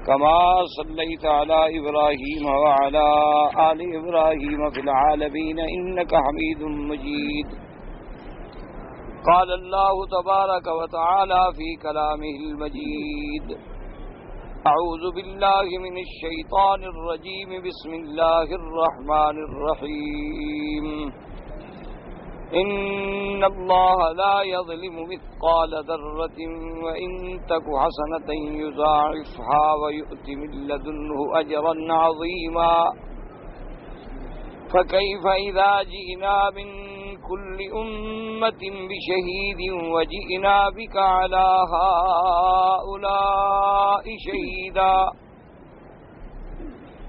كما صليت على إبراهيم وعلى آل إبراهيم في العالمين إنك حميد مجيد. قال الله تبارك وتعالى في كلامه المجيد: أعوذ بالله من الشيطان الرجيم بسم الله الرحمن الرحيم. إن الله لا يظلم مثقال ذرة وإن تك حسنة يضاعفها ويؤت من لدنه أجرا عظيما. فكيف إذا جئنا من كل أمة بشهيد وجئنا بك على هؤلاء شهيدا.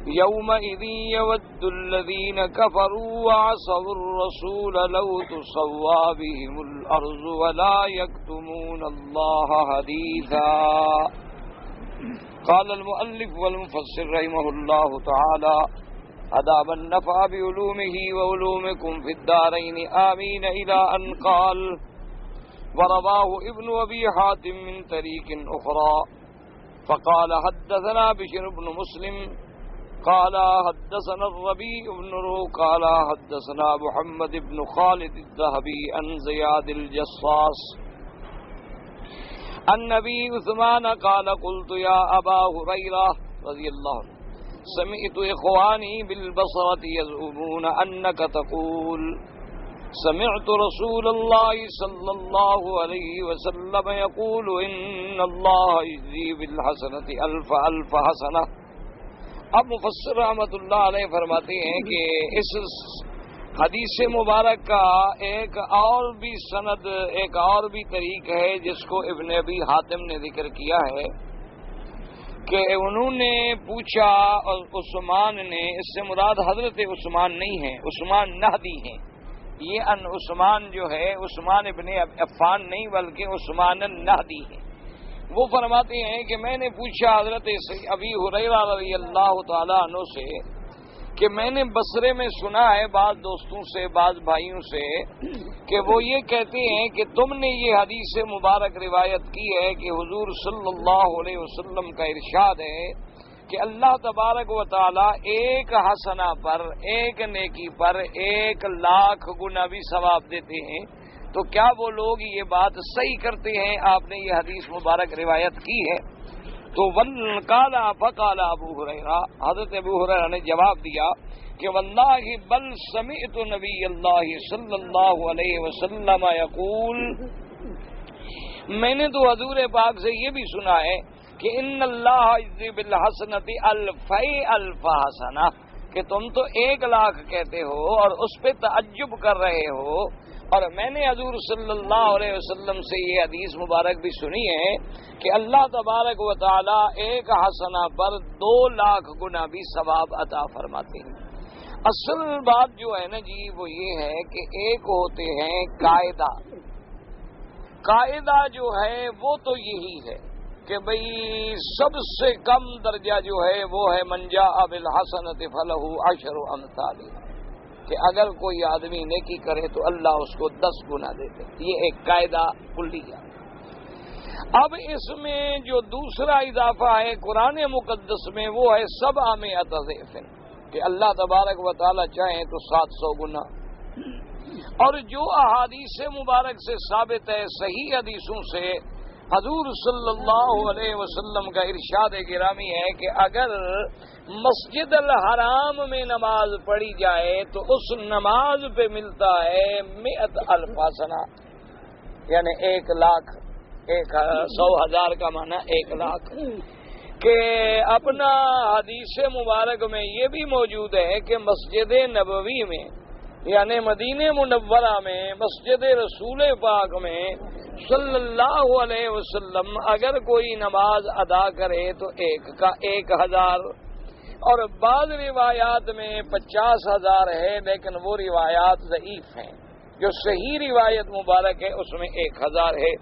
يومئذ يود الذين كفروا وعصوا الرسول لو تسوى بهم الأرض ولا يكتمون الله حديثا. قال المؤلف والمفسر رحمه الله تعالى: أدام النفع بعلومه وعلومكم في الدارين آمين، إلى أن قال: ورواه ابن أبي حاتم من طريق أخرى فقال: حدثنا بشر بن مسلم قال حدثنا الربيع بن روح قال حدثنا محمد بن خالد الذهبي عن زياد الجصاص النبي عثمان قال: قلت يا أبا هريرة رضي الله عنه سمعت إخواني بالبصرة يزعمون أنك تقول: سمعت رسول الله صلى الله عليه وسلم يقول: إن الله يجزي بالحسنة ألف ألف حسنة. اب مفسر رحمۃ اللہ علیہ فرماتے ہیں کہ اس حدیث مبارک کا ایک اور بھی سند، ایک اور بھی طریق ہے جس کو ابن ابی حاتم نے ذکر کیا ہے کہ انہوں نے پوچھا اور عثمان نے، اس سے مراد حضرت عثمان نہیں ہیں، عثمان نہدی ہیں، یہ ان عثمان جو ہے عثمان ابن عفان نہیں بلکہ عثمان نہدی ہیں۔ وہ فرماتے ہیں کہ میں نے پوچھا حضرت ابی ہریرہ رضی اللہ تعالیٰ عنہ سے کہ میں نے بصرے میں سنا ہے بعض دوستوں سے، بعض بھائیوں سے کہ وہ یہ کہتے ہیں کہ تم نے یہ حدیث مبارک روایت کی ہے کہ حضور صلی اللہ علیہ وسلم کا ارشاد ہے کہ اللہ تبارک و تعالیٰ ایک حسنہ پر، ایک نیکی پر 1,00,000 گنا بھی ثواب دیتے ہیں، تو کیا وہ لوگ یہ بات صحیح کرتے ہیں؟ آپ نے یہ حدیث مبارک روایت کی ہے۔ تو فقال ابو ہریرہ، حضرت ابو ہریرہ نے جواب دیا کہ واللہ بل سمعت نبی اللہ صلی اللہ علیہ وسلم یقول، میں نے تو حضور پاک سے یہ بھی سنا ہے کہ ان اللہ یجزی بالحسنۃ الف الف حسنہ، کہ تم تو 1,00,000 کہتے ہو اور اس پہ تعجب کر رہے ہو، اور میں نے حضور صلی اللہ علیہ وسلم سے یہ حدیث مبارک بھی سنی ہے کہ اللہ تبارک و تعالی ایک حسنہ پر 2,00,000 گنا بھی ثواب عطا فرماتے ہیں۔ اصل بات جو ہے نا جی وہ یہ ہے کہ ایک ہوتے ہیں قاعدہ، قاعدہ جو ہے وہ تو یہی ہے کہ بھئی سب سے کم درجہ جو ہے وہ ہے من جاء بالحسنۃ فلہ 10 امثالها، کہ اگر کوئی آدمی نیکی کرے تو اللہ اس کو 10 گنا دیتے، یہ ایک قاعدہ کلیہ۔ اب اس میں جو دوسرا اضافہ ہے قرآن مقدس میں وہ ہے 700 ضعف، کہ اللہ تبارک و تعالی چاہیں تو 700 گنا۔ اور جو احادیث مبارک سے ثابت ہے صحیح حدیثوں سے، حضور صلی اللہ علیہ وسلم کا ارشاد گرامی ہے کہ اگر مسجد الحرام میں نماز پڑھی جائے تو اس نماز پہ ملتا ہے 100,000 حسنہ، یعنی 1,00,000، 100,000 کا معنی 1,00,000۔ کہ اپنا حدیث مبارک میں یہ بھی موجود ہے کہ مسجد نبوی میں یعنی مدینہ منورہ میں، مسجد رسول پاک میں صلی اللہ علیہ وسلم اگر کوئی نماز ادا کرے تو 1,000، اور بعض روایات میں 50,000 ہے، لیکن وہ روایات ضعیف ہیں۔ جو صحیح روایت مبارک ہے اس میں 1,000 ہے۔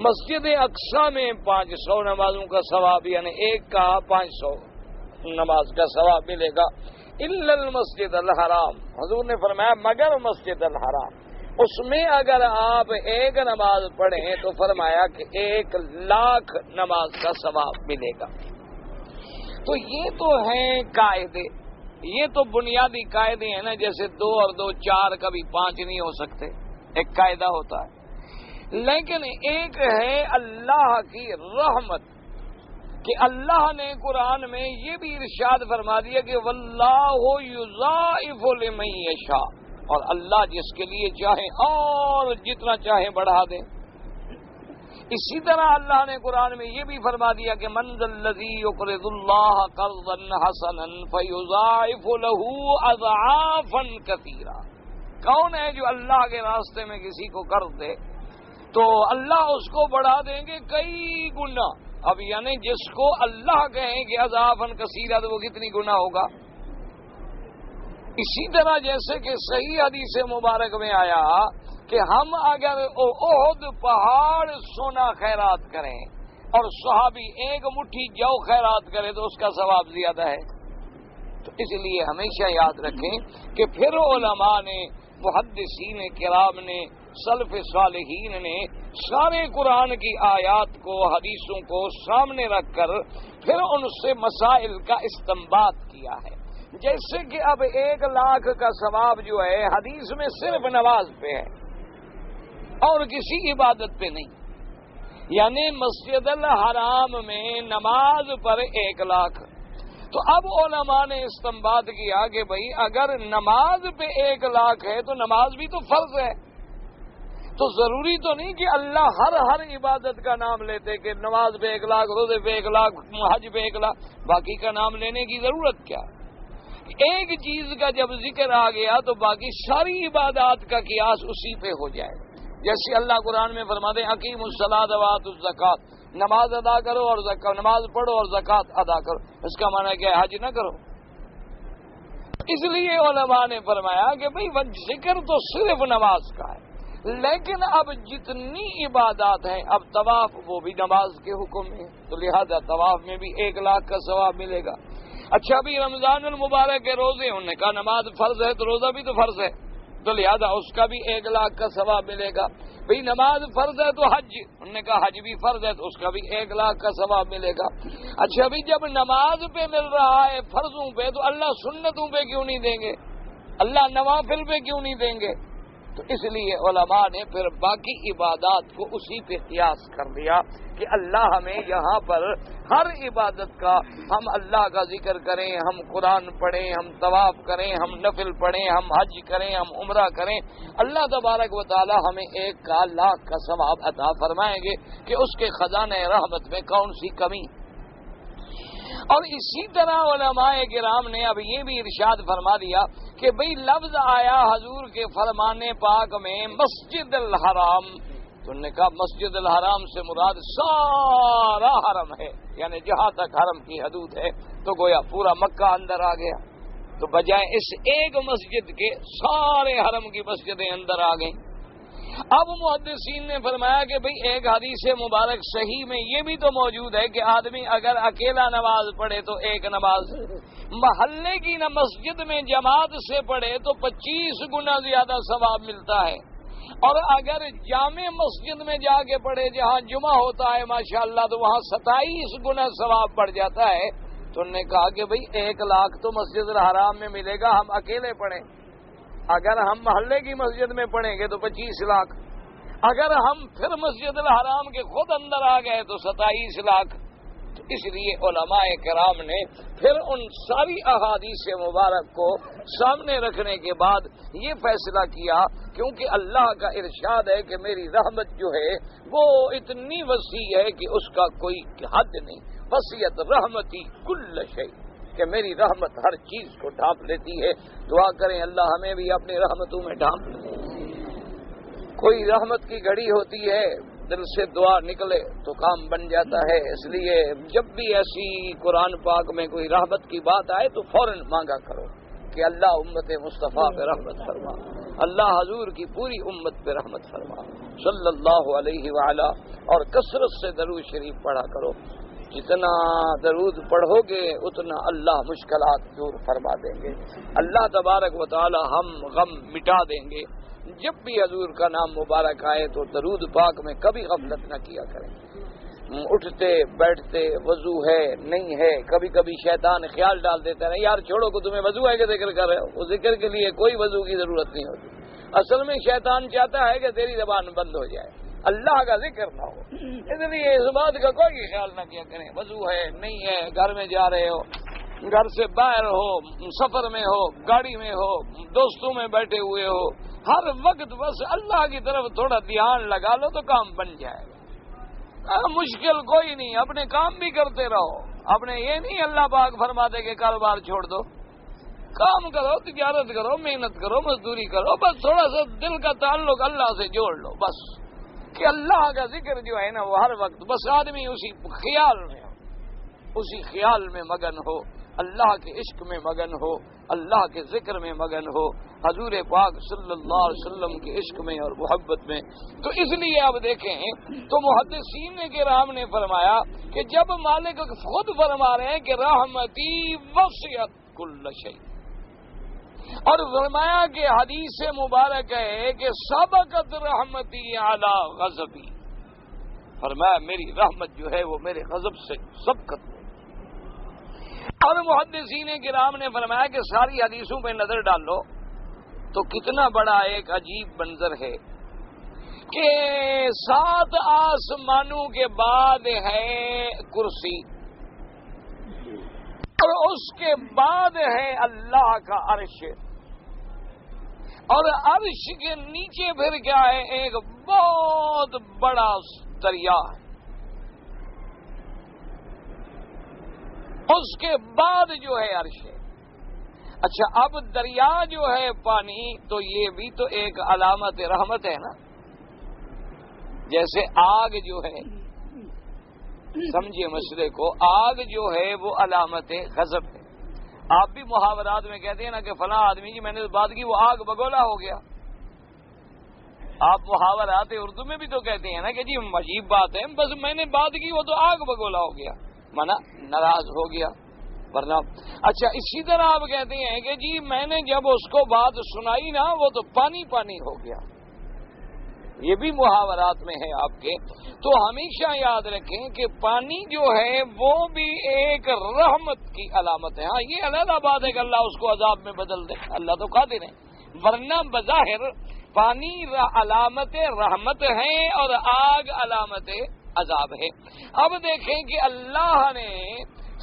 مسجد اقصی میں 500 نمازوں کا ثواب، یعنی ایک کا 500 نماز کا ثواب ملے گا۔ الا المسجد الحرام، حضور نے فرمایا مگر مسجد الحرام، اس میں اگر آپ ایک نماز پڑھیں تو فرمایا کہ 1,00,000 نماز کا ثواب ملے گا۔ تو یہ تو ہیں قاعدے، یہ تو بنیادی قاعدے ہیں نا، جیسے 2 اور 2 4، کبھی 5 نہیں ہو سکتے، ایک قاعدہ ہوتا ہے۔ لیکن ایک ہے اللہ کی رحمت، کہ اللہ نے قرآن میں یہ بھی ارشاد فرما دیا کہ واللہ یضاعف لمن یشاء، اور اللہ جس کے لیے چاہے اور جتنا چاہے بڑھا دے۔ اسی طرح اللہ نے قرآن میں یہ بھی فرما دیا کہ من ذا الذی یقرض اللہ قرضا حسنا فیضاعف له اضعافا کثیرا، کون ہے جو اللہ کے راستے میں کسی کو قرض دے تو اللہ اس کو بڑھا دیں گے کئی گنا۔ اب یعنی جس کو اللہ کہیں کہ اضعافا کثیرا تو وہ کتنی گنا ہوگا۔ اسی طرح جیسے کہ صحیح حدیث مبارک میں آیا کہ ہم اگر احد پہاڑ سونا خیرات کریں اور صحابی 1 مٹھی جو خیرات کرے تو اس کا ثواب زیادہ ہے۔ تو اس لیے ہمیشہ یاد رکھیں کہ پھر علماء نے، محدثین کرام نے، سلف صالحین نے سارے قرآن کی آیات کو، حدیثوں کو سامنے رکھ کر پھر ان سے مسائل کا استنباط کیا ہے۔ جیسے کہ اب 1 لاکھ کا ثواب جو ہے حدیث میں صرف نماز پہ ہے اور کسی عبادت پہ نہیں، یعنی مسجد الحرام میں نماز پر 1 لاکھ۔ تو اب علماء نے استنباط کیا کہ بھئی اگر نماز پہ 1 لاکھ ہے تو نماز بھی تو فرض ہے، تو ضروری تو نہیں کہ اللہ ہر عبادت کا نام لیتے کہ نماز پہ 1 لاکھ، روزے پہ 1 لاکھ، حج پہ 1 لاکھ، باقی کا نام لینے کی ضرورت کیا؟ ایک چیز کا جب ذکر آ گیا تو باقی ساری عبادات کا قیاس اسی پہ ہو جائے۔ جیسے اللہ قرآن میں فرماتے ہیں اقیموا الصلاۃ وآتوا الزکوٰۃ، نماز ادا کرو اور نماز پڑھو اور زکوٰۃ ادا کرو، اس کا معنی کیا ہے؟ حج نہ کرو۔ اس لیے علماء نے فرمایا کہ بھئی ذکر تو صرف نماز کا ہے، لیکن اب جتنی عبادات ہیں، اب طواف وہ بھی نماز کے حکم میں، تو لہذا طواف میں بھی 1 لاکھ کا ثواب ملے گا۔ اچھا بھی رمضان المبارک کے روزے، انہوں نے کہا نماز فرض ہے تو روزہ بھی تو فرض ہے، تو لہذا اس کا بھی 1 لاکھ کا ثواب ملے گا۔ بھئی نماز فرض ہے تو حج، انہوں نے کہا حج بھی فرض ہے تو اس کا بھی 1 لاکھ کا ثواب ملے گا۔ اچھا بھی جب نماز پہ مل رہا ہے فرضوں پہ تو اللہ سنتوں پہ کیوں نہیں دیں گے؟ اللہ نوافل پہ کیوں نہیں دیں گے؟ تو اس لیے علماء نے پھر باقی عبادات کو اسی پہ قیاس کر دیا کہ اللہ ہمیں یہاں پر ہر عبادت کا، ہم اللہ کا ذکر کریں، ہم قرآن پڑھیں، ہم طواف کریں، ہم نفل پڑھیں، ہم حج کریں، ہم عمرہ کریں، اللہ تبارک و تعالی ہمیں 1 لاکھ کا ثواب عطا فرمائیں گے کہ اس کے خزانہ رحمت میں کون سی کمی۔ اور اسی طرح علماء کرام نے اب یہ بھی ارشاد فرما دیا کہ بھئی لفظ آیا حضور کے فرمان پاک میں مسجد الحرام، تو انہوں نے کہا مسجد الحرام سے مراد سارا حرم ہے، یعنی جہاں تک حرم کی حدود ہے، تو گویا پورا مکہ اندر آ گیا، تو بجائے اس 1 مسجد کے سارے حرم کی مسجدیں اندر آ گئیں۔ اب محدثین نے فرمایا کہ بھئی ایک حدیث مبارک صحیح میں یہ بھی تو موجود ہے کہ آدمی اگر اکیلا نماز پڑھے تو 1 نماز، محلے کی نہ مسجد میں جماعت سے پڑھے تو 25 گنا زیادہ ثواب ملتا ہے، اور اگر جامع مسجد میں جا کے پڑھے جہاں جمعہ ہوتا ہے ماشاءاللہ تو وہاں 27 گنا ثواب بڑھ جاتا ہے۔ تو انہوں نے کہا کہ بھئی 1 لاکھ تو مسجد الحرام میں ملے گا ہم اکیلے پڑھیں، اگر ہم محلے کی مسجد میں پڑھیں گے تو 25 لاکھ، اگر ہم پھر مسجد الحرام کے خود اندر آ گئے تو 27 لاکھ۔ تو اس لیے علماء کرام نے پھر ان ساری احادیث مبارک کو سامنے رکھنے کے بعد یہ فیصلہ کیا، کیونکہ اللہ کا ارشاد ہے کہ میری رحمت جو ہے وہ اتنی وسیع ہے کہ اس کا کوئی حد نہیں، وسعت رحمتی کل شیء، کہ میری رحمت ہر چیز کو ڈھانپ لیتی ہے۔ دعا کریں اللہ ہمیں بھی اپنی رحمتوں میں ڈھانپ لے۔ کوئی رحمت کی گھڑی ہوتی ہے، دل سے دعا نکلے تو کام بن جاتا ہے، اس لیے جب بھی ایسی قرآن پاک میں کوئی رحمت کی بات آئے تو فوراً مانگا کرو کہ اللہ امت مصطفیٰ پہ رحمت فرما، اللہ حضور کی پوری امت پہ رحمت فرما، صلی اللہ علیہ وآلہ، اور کثرت سے درود شریف پڑھا کرو۔ جتنا درود پڑھو گے اتنا اللہ مشکلات دور فرما دیں گے، اللہ تبارک و تعالی ہم غم مٹا دیں گے۔ جب بھی حضور کا نام مبارک آئے تو درود پاک میں کبھی غفلت نہ کیا کریں۔ اٹھتے بیٹھتے وضو ہے نہیں ہے، کبھی کبھی شیطان خیال ڈال دیتا ہے یار چھوڑو کو تمہیں وضو ہے کہ ذکر کر رہے ہو، وہ ذکر کے لیے کوئی وضو کی ضرورت نہیں ہوتی۔ اصل میں شیطان چاہتا ہے کہ تیری زبان بند ہو جائے، اللہ کا ذکر نہ ہو، اس لیے اس بات کا کوئی خیال نہ کیا کریں۔ وضو ہے نہیں ہے، گھر میں جا رہے ہو، گھر سے باہر ہو، سفر میں ہو، گاڑی میں ہو، دوستوں میں بیٹھے ہوئے ہو، ہر وقت بس اللہ کی طرف تھوڑا دھیان لگا لو تو کام بن جائے گا۔ مشکل کوئی نہیں، اپنے کام بھی کرتے رہو، اپنے یہ نہیں اللہ پاک فرماتے کہ کاروبار چھوڑ دو، کام کرو، تجارت کرو، محنت کرو، مزدوری کرو، بس تھوڑا سا دل کا تعلق اللہ سے جوڑ لو، بس کہ اللہ کا ذکر جو ہے نا وہ ہر وقت بس آدمی اسی خیال میں ہو، اسی خیال میں مگن ہو، اللہ کے عشق میں مگن ہو، اللہ کے ذکر میں مگن ہو، حضور پاک صلی اللہ علیہ وسلم کے عشق میں اور محبت میں۔ تو اس لیے آپ دیکھیں تو محدثین کرام نے فرمایا کہ جب مالک خود فرما رہے ہیں کہ رحمتی وسعت کل شیء، اور فرمایا کہ حدیث مبارک ہے کہ سبقت رحمتی علی غضبی، فرمایا میری رحمت جو ہے وہ میرے غضب سے سبقت ہے۔ اور محدثین کرام نے فرمایا کہ ساری حدیثوں پہ نظر ڈال لو تو کتنا بڑا ایک عجیب منظر ہے کہ 7 آسمانوں کے بعد ہے کرسی، اور اس کے بعد ہے اللہ کا عرش، اور عرش کے نیچے پھر کیا ہے، ایک بہت بڑا دریا ہے، اس کے بعد جو ہے عرش ہے۔ اچھا اب دریا جو ہے پانی، تو یہ بھی تو ایک علامت رحمت ہے نا، جیسے آگ جو ہے، سمجھے مسئلے کو، آگ جو ہے وہ علامت غضب ہے۔ آپ بھی محاورات میں کہتے ہیں نا کہ فلاں آدمی جی میں نے بات کی وہ آگ بگولا ہو گیا، آپ محاورات اردو میں بھی تو کہتے ہیں نا کہ جی عجیب بات ہے، بس میں نے بات کی وہ تو آگ بگولا ہو گیا، مانا ناراض ہو گیا، ورنہ اچھا اسی طرح آپ کہتے ہیں کہ جی میں نے جب اس کو بات سنائی نا وہ تو پانی پانی ہو گیا، یہ بھی محاورات میں ہے آپ کے۔ تو ہمیشہ یاد رکھیں کہ پانی جو ہے وہ بھی ایک رحمت کی علامت ہے۔ ہاں یہ علیحدہ بات ہے کہ اللہ اس کو عذاب میں بدل دے، اللہ تو قادر ہے، ورنہ بظاہر پانی علامت رحمت ہے اور آگ علامت عذاب ہے۔ اب دیکھیں کہ اللہ نے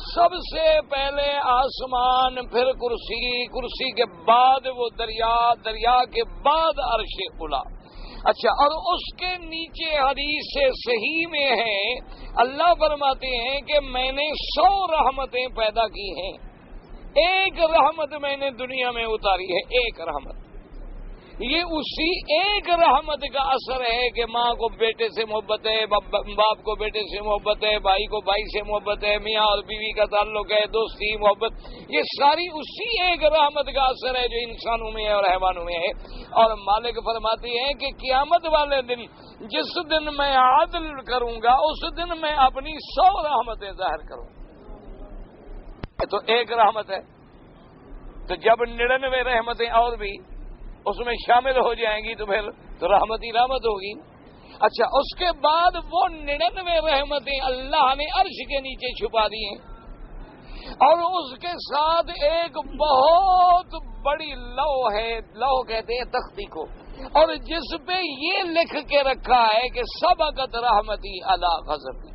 سب سے پہلے آسمان، پھر کرسی، کرسی کے بعد وہ دریا، دریا کے بعد عرش اولی۔ اچھا اور اس کے نیچے حدیث صحیح میں ہے اللہ فرماتے ہیں کہ میں نے 100 رحمتیں پیدا کی ہیں، ایک رحمت میں نے دنیا میں اتاری ہے، ایک رحمت۔ یہ اسی ایک رحمت کا اثر ہے کہ ماں کو بیٹے سے محبت ہے، باپ کو بیٹے سے محبت ہے، بھائی کو بھائی سے محبت ہے، میاں اور بیوی کا تعلق ہے، دوستی محبت، یہ ساری اسی ایک رحمت کا اثر ہے جو انسانوں میں ہے اور حیوانوں میں ہے۔ اور مالک فرماتے ہیں کہ قیامت والے دن جس دن میں عدل کروں گا اس دن میں اپنی 100 رحمتیں ظاہر کروں گا، تو ایک رحمت ہے، تو جب 99 رحمتیں اور بھی اس میں شامل ہو جائیں گی تو پھر تو رحمت ہی رحمت ہوگی۔ اچھا اس کے بعد وہ 99 رحمتیں اللہ نے عرش کے نیچے چھپا دی ہیں، اور اس کے ساتھ ایک بہت بڑی لوح ہے، لوح کہتے ہیں تختی کو، اور جس پہ یہ لکھ کے رکھا ہے کہ سبقت رحمتی علی غضبی،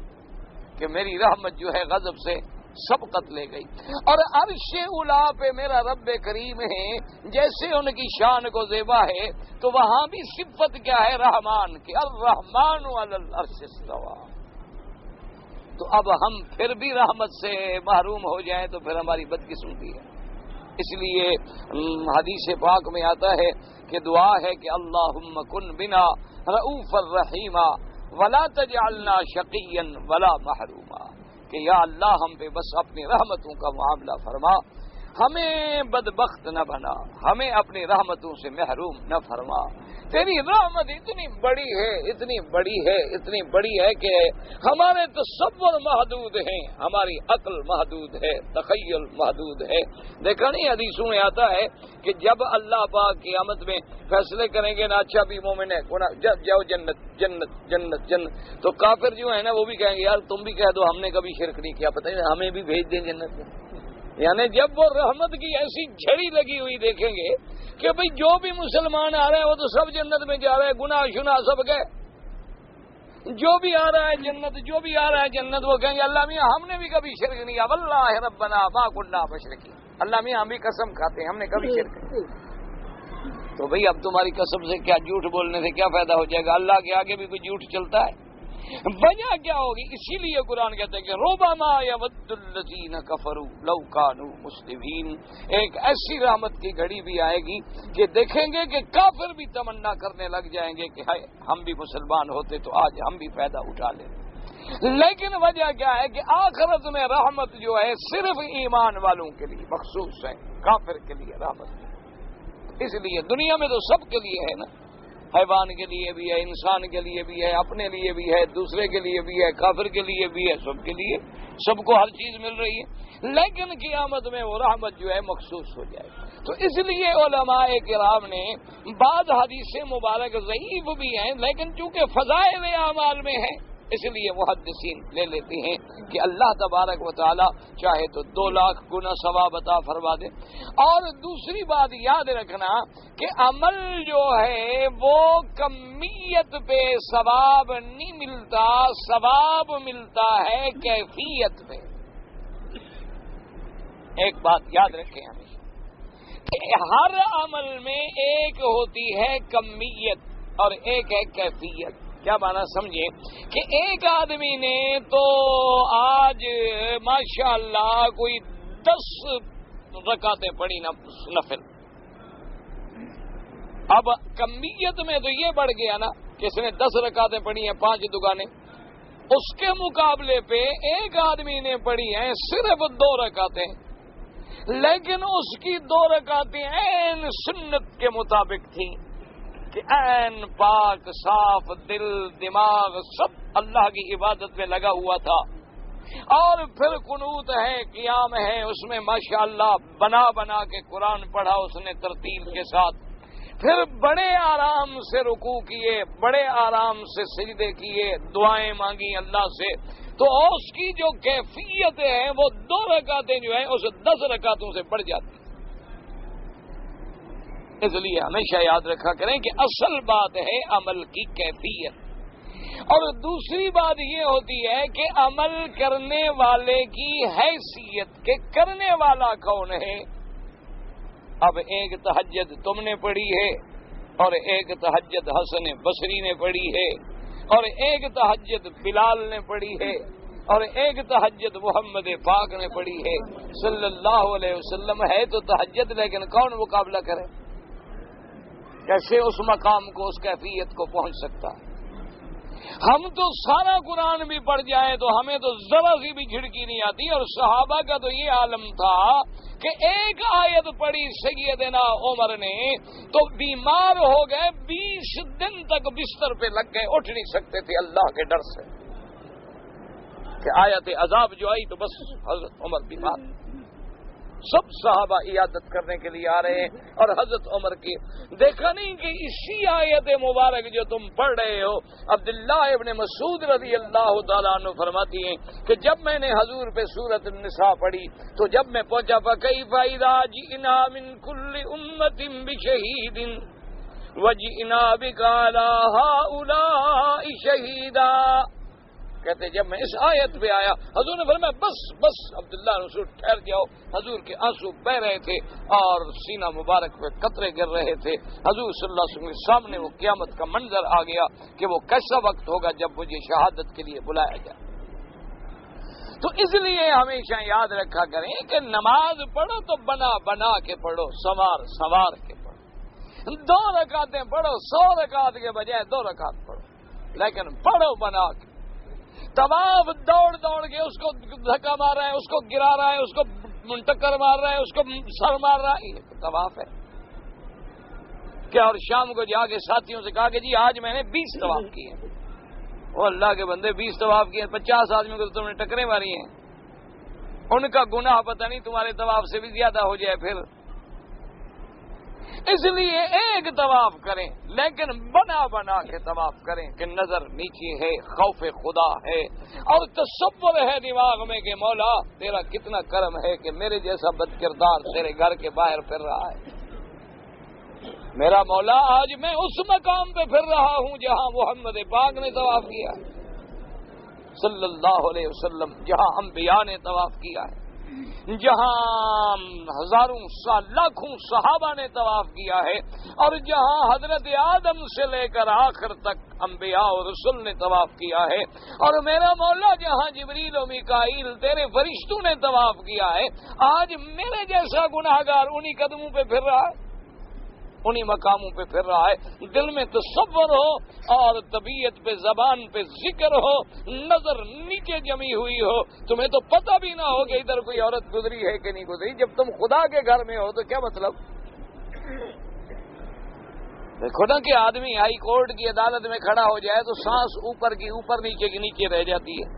کہ میری رحمت جو ہے غضب سے سبقت لے گئی۔ اور عرش اولی پہ میرا رب کریم ہے، جیسے ان کی شان کو زیبا ہے تو وہاں بھی صفت کیا ہے، رحمان کی، الرحمن علی العرش استوی۔ تو اب ہم پھر بھی رحمت سے محروم ہو جائیں تو پھر ہماری بدقسمتی ہے۔ اس لیے حدیث پاک میں آتا ہے کہ دعا ہے کہ اللہم کن بنا رؤوف الرحیم ولا تجعلنا شقیا ولا محروما، کہ یا اللہ ہم پہ بس اپنی رحمتوں کا معاملہ فرما، ہمیں بدبخت نہ بنا، ہمیں اپنی رحمتوں سے محروم نہ فرما۔ تیری رحمت اتنی بڑی ہے، اتنی بڑی ہے، اتنی بڑی ہے کہ ہمارے تصور محدود ہیں، ہماری عقل محدود ہے، تخیل محدود ہے۔ دیکھا نہیں حدیثوں میں آتا ہے کہ جب اللہ پاک قیامت میں فیصلے کریں گے نا، اچھا بھی مومن ہے جاؤ جنت جنت جنت جنت، تو کافر جو ہے نا وہ بھی کہیں گے یار تم بھی کہہ دو ہم نے کبھی شرک نہیں کیا، پتہ نہیں ہمیں بھی بھیج دیں جنت میں۔ یعنی جب وہ رحمت کی ایسی جھڑی لگی ہوئی دیکھیں گے کہ بھئی جو بھی مسلمان آ رہے ہیں وہ تو سب جنت میں جا رہے ہیں، گناہ شنا سب گئے، جو بھی آ رہا ہے جنت، جو بھی آ رہا ہے جنت، وہ کہیں گے اللہ میاں ہم نے بھی کبھی شرک نہیں کیا، واللہ ربنا ما کنا مشرکین، اللہ میاں ہم بھی قسم کھاتے ہیں ہم نے کبھی شرک نہیں۔ تو بھئی اب تمہاری قسم سے کیا، جھوٹ بولنے سے کیا فائدہ ہو جائے گا؟ اللہ کے آگے بھی کوئی جھوٹ چلتا ہے؟ وجہ کیا ہوگی؟ اسی لیے قرآن کہتے ہیں کہ ربما یود الذین کفروا لو کانوا مسلمین، ایک ایسی رحمت کی گھڑی بھی آئے گی کہ دیکھیں گے کہ کافر بھی تمنا کرنے لگ جائیں گے کہ ہائے ہم بھی مسلمان ہوتے تو آج ہم بھی فائدہ اٹھا لیں۔ لیکن وجہ کیا ہے کہ آخرت میں رحمت جو ہے صرف ایمان والوں کے لیے مخصوص ہے، کافر کے لیے رحمت نہیں۔ اس لیے دنیا میں تو سب کے لیے ہے نا، حیوان کے لیے بھی ہے، انسان کے لیے بھی ہے، اپنے لیے بھی ہے، دوسرے کے لیے بھی ہے، کافر کے لیے بھی ہے، سب کے لیے، سب کو ہر چیز مل رہی ہے۔ لیکن قیامت میں وہ رحمت جو ہے مخصوص ہو جائے۔ تو اس لیے علماء کرام نے بعض حدیث مبارک ضعیف بھی ہیں لیکن چونکہ فضائل اعمال میں ہیں اس لیے محدثین لے لیتے ہیں کہ اللہ تبارک و تعالی چاہے تو 2 لاکھ گنا ثواب عطا فرما دے۔ اور دوسری بات یاد رکھنا کہ عمل جو ہے وہ کمیت پہ ثواب نہیں ملتا، ثواب ملتا ہے کیفیت پہ۔ ایک بات یاد رکھیں ہمیشہ کہ ہر عمل میں ایک ہوتی ہے کمیت اور ایک ہے کیفیت۔ کیا معنی سمجھے کہ ایک آدمی نے تو آج ماشاءاللہ کوئی 10 رکعتیں پڑھی نفل، اب کمیت میں تو یہ بڑھ گیا نا کہ اس نے 10 رکعتیں پڑھی ہیں 5 دگانے، اس کے مقابلے پہ ایک آدمی نے پڑھی ہیں صرف 2 رکعتیں، لیکن اس کی 2 رکعتیں عین سنت کے مطابق تھیں کہ عین پاک صاف دل دماغ سب اللہ کی عبادت میں لگا ہوا تھا، اور پھر قنوت ہے، قیام ہے، اس میں ماشاءاللہ بنا بنا کے قرآن پڑھا اس نے ترتیل کے ساتھ، پھر بڑے آرام سے رکوع کیے، بڑے آرام سے سجدے کیے، دعائیں مانگی اللہ سے، تو اس کی جو کیفیت ہے وہ 2 رکعتیں جو ہیں اس 10 رکعتوں سے بڑھ جاتی۔ اس لیے ہمیشہ یاد رکھا کریں کہ اصل بات ہے عمل کی کیفیت، اور دوسری بات یہ ہوتی ہے کہ عمل کرنے والے کی حیثیت کہ کرنے والا کون ہے۔ اب ایک تہجد تم نے پڑھی ہے، اور ایک تہجد حسن بصری نے پڑھی ہے، اور ایک تہجد بلال نے پڑھی ہے، اور ایک تہجد محمد پاک نے پڑھی ہے صلی اللہ علیہ وسلم۔ ہے تو تہجد، لیکن کون مقابلہ کرے؟ کیسے اس مقام کو، اس کیفیت کو پہنچ سکتا؟ ہم تو سارا قرآن بھی پڑھ جائیں تو ہمیں تو ذرا سی بھی جھڑکی نہیں آتی، اور صحابہ کا تو یہ عالم تھا کہ ایک آیت پڑھی سیدنا عمر نے تو بیمار ہو گئے، 20 دن تک بستر پہ لگ گئے، اٹھ نہیں سکتے تھے اللہ کے ڈر سے کہ آیت عذاب جو آئی تو بس حضرت عمر بیمار۔ سب صحابہ عیادت کرنے کے لیے آ رہے ہیں، اور حضرت عمر کی دیکھا نہیں کہ اسی آیت مبارک جو تم پڑھ رہے ہو، عبداللہ ابن مسعود رضی اللہ تعالیٰ عنہ فرماتی ہیں کہ جب میں نے حضور پہ سورۃ النساء پڑھی تو جب میں پہنچا فَكَيْفَ إِذَا جِئْنَا مِنْ كُلِّ أُمَّةٍ بِشَهِيدٍ وَجِئْنَا بِكَ عَلَىٰ هَٰؤُلَاءِ شَهِيدًا۔ کہتے جب میں اس آیت پہ آیا حضور نے فرمایا بس عبداللہ رسول ٹھہر جاؤ۔ حضور کے آنسو بہ رہے تھے اور سینہ مبارک پہ قطرے گر رہے تھے۔ حضور صلی اللہ علیہ وسلم کے سامنے وہ قیامت کا منظر آ گیا کہ وہ کیسا وقت ہوگا جب مجھے شہادت کے لیے بلایا جائے۔ تو اس لیے ہمیشہ یاد رکھا کریں کہ نماز پڑھو تو بنا کے پڑھو، سوار کے پڑھو۔ 2 رکعتیں پڑھو، 100 رکعت کے بجائے 2 رکعت پڑھو، لیکن پڑھو بنا کے۔ طواف دوڑ کے اس کو دھکا مار رہا ہے، اس کو گرا رہا ہے، اس کو ٹکر مار رہا ہے، اس کو سر مار رہا ہے، یہ طواف ہے کیا؟ اور شام کو جا کے ساتھیوں سے کہا کہ جی آج میں نے 20 طواف کیے. وہ اللہ کے بندے 20 طواف کیے، 50 آدمیوں کو تم نے ٹکریں ماری ہیں، ان کا گناہ پتہ نہیں تمہارے طواف سے بھی زیادہ ہو جائے. پھر اس لیے ایک طواف کریں لیکن بنا بنا کے طواف کریں کہ نظر نیچے ہے، خوف خدا ہے اور تصور ہے دماغ میں کہ مولا تیرا کتنا کرم ہے کہ میرے جیسا بد کردار تیرے گھر کے باہر پھر رہا ہے. میرا مولا آج میں اس مقام پہ پھر رہا ہوں جہاں محمد پاک نے طواف کیا صلی اللہ علیہ وسلم، جہاں انبیاء نے طواف کیا ہے، جہاں ہزاروں لاکھوں صحابہ نے طواف کیا ہے، اور جہاں حضرت آدم سے لے کر آخر تک انبیاء اور رسل نے طواف کیا ہے، اور میرا مولا جہاں جبریل و میکائیل تیرے فرشتوں نے طواف کیا ہے، آج میرے جیسا گناہگار انہی قدموں پہ پھر رہا ہے، انہی مقاموں پہ پھر رہا ہے. دل میں تصور ہو اور طبیعت پہ زبان پہ ذکر ہو، نظر نیچے جمی ہوئی ہو، تمہیں تو پتہ بھی نہ ہو کہ ادھر کوئی عورت گزری ہے کہ نہیں گزری. جب تم خدا کے گھر میں ہو تو کیا مطلب؟ دیکھو نا کہ آدمی ہائی کورٹ کی عدالت میں کھڑا ہو جائے تو سانس اوپر کی اوپر نیچے کی نیچے رہ جاتی ہے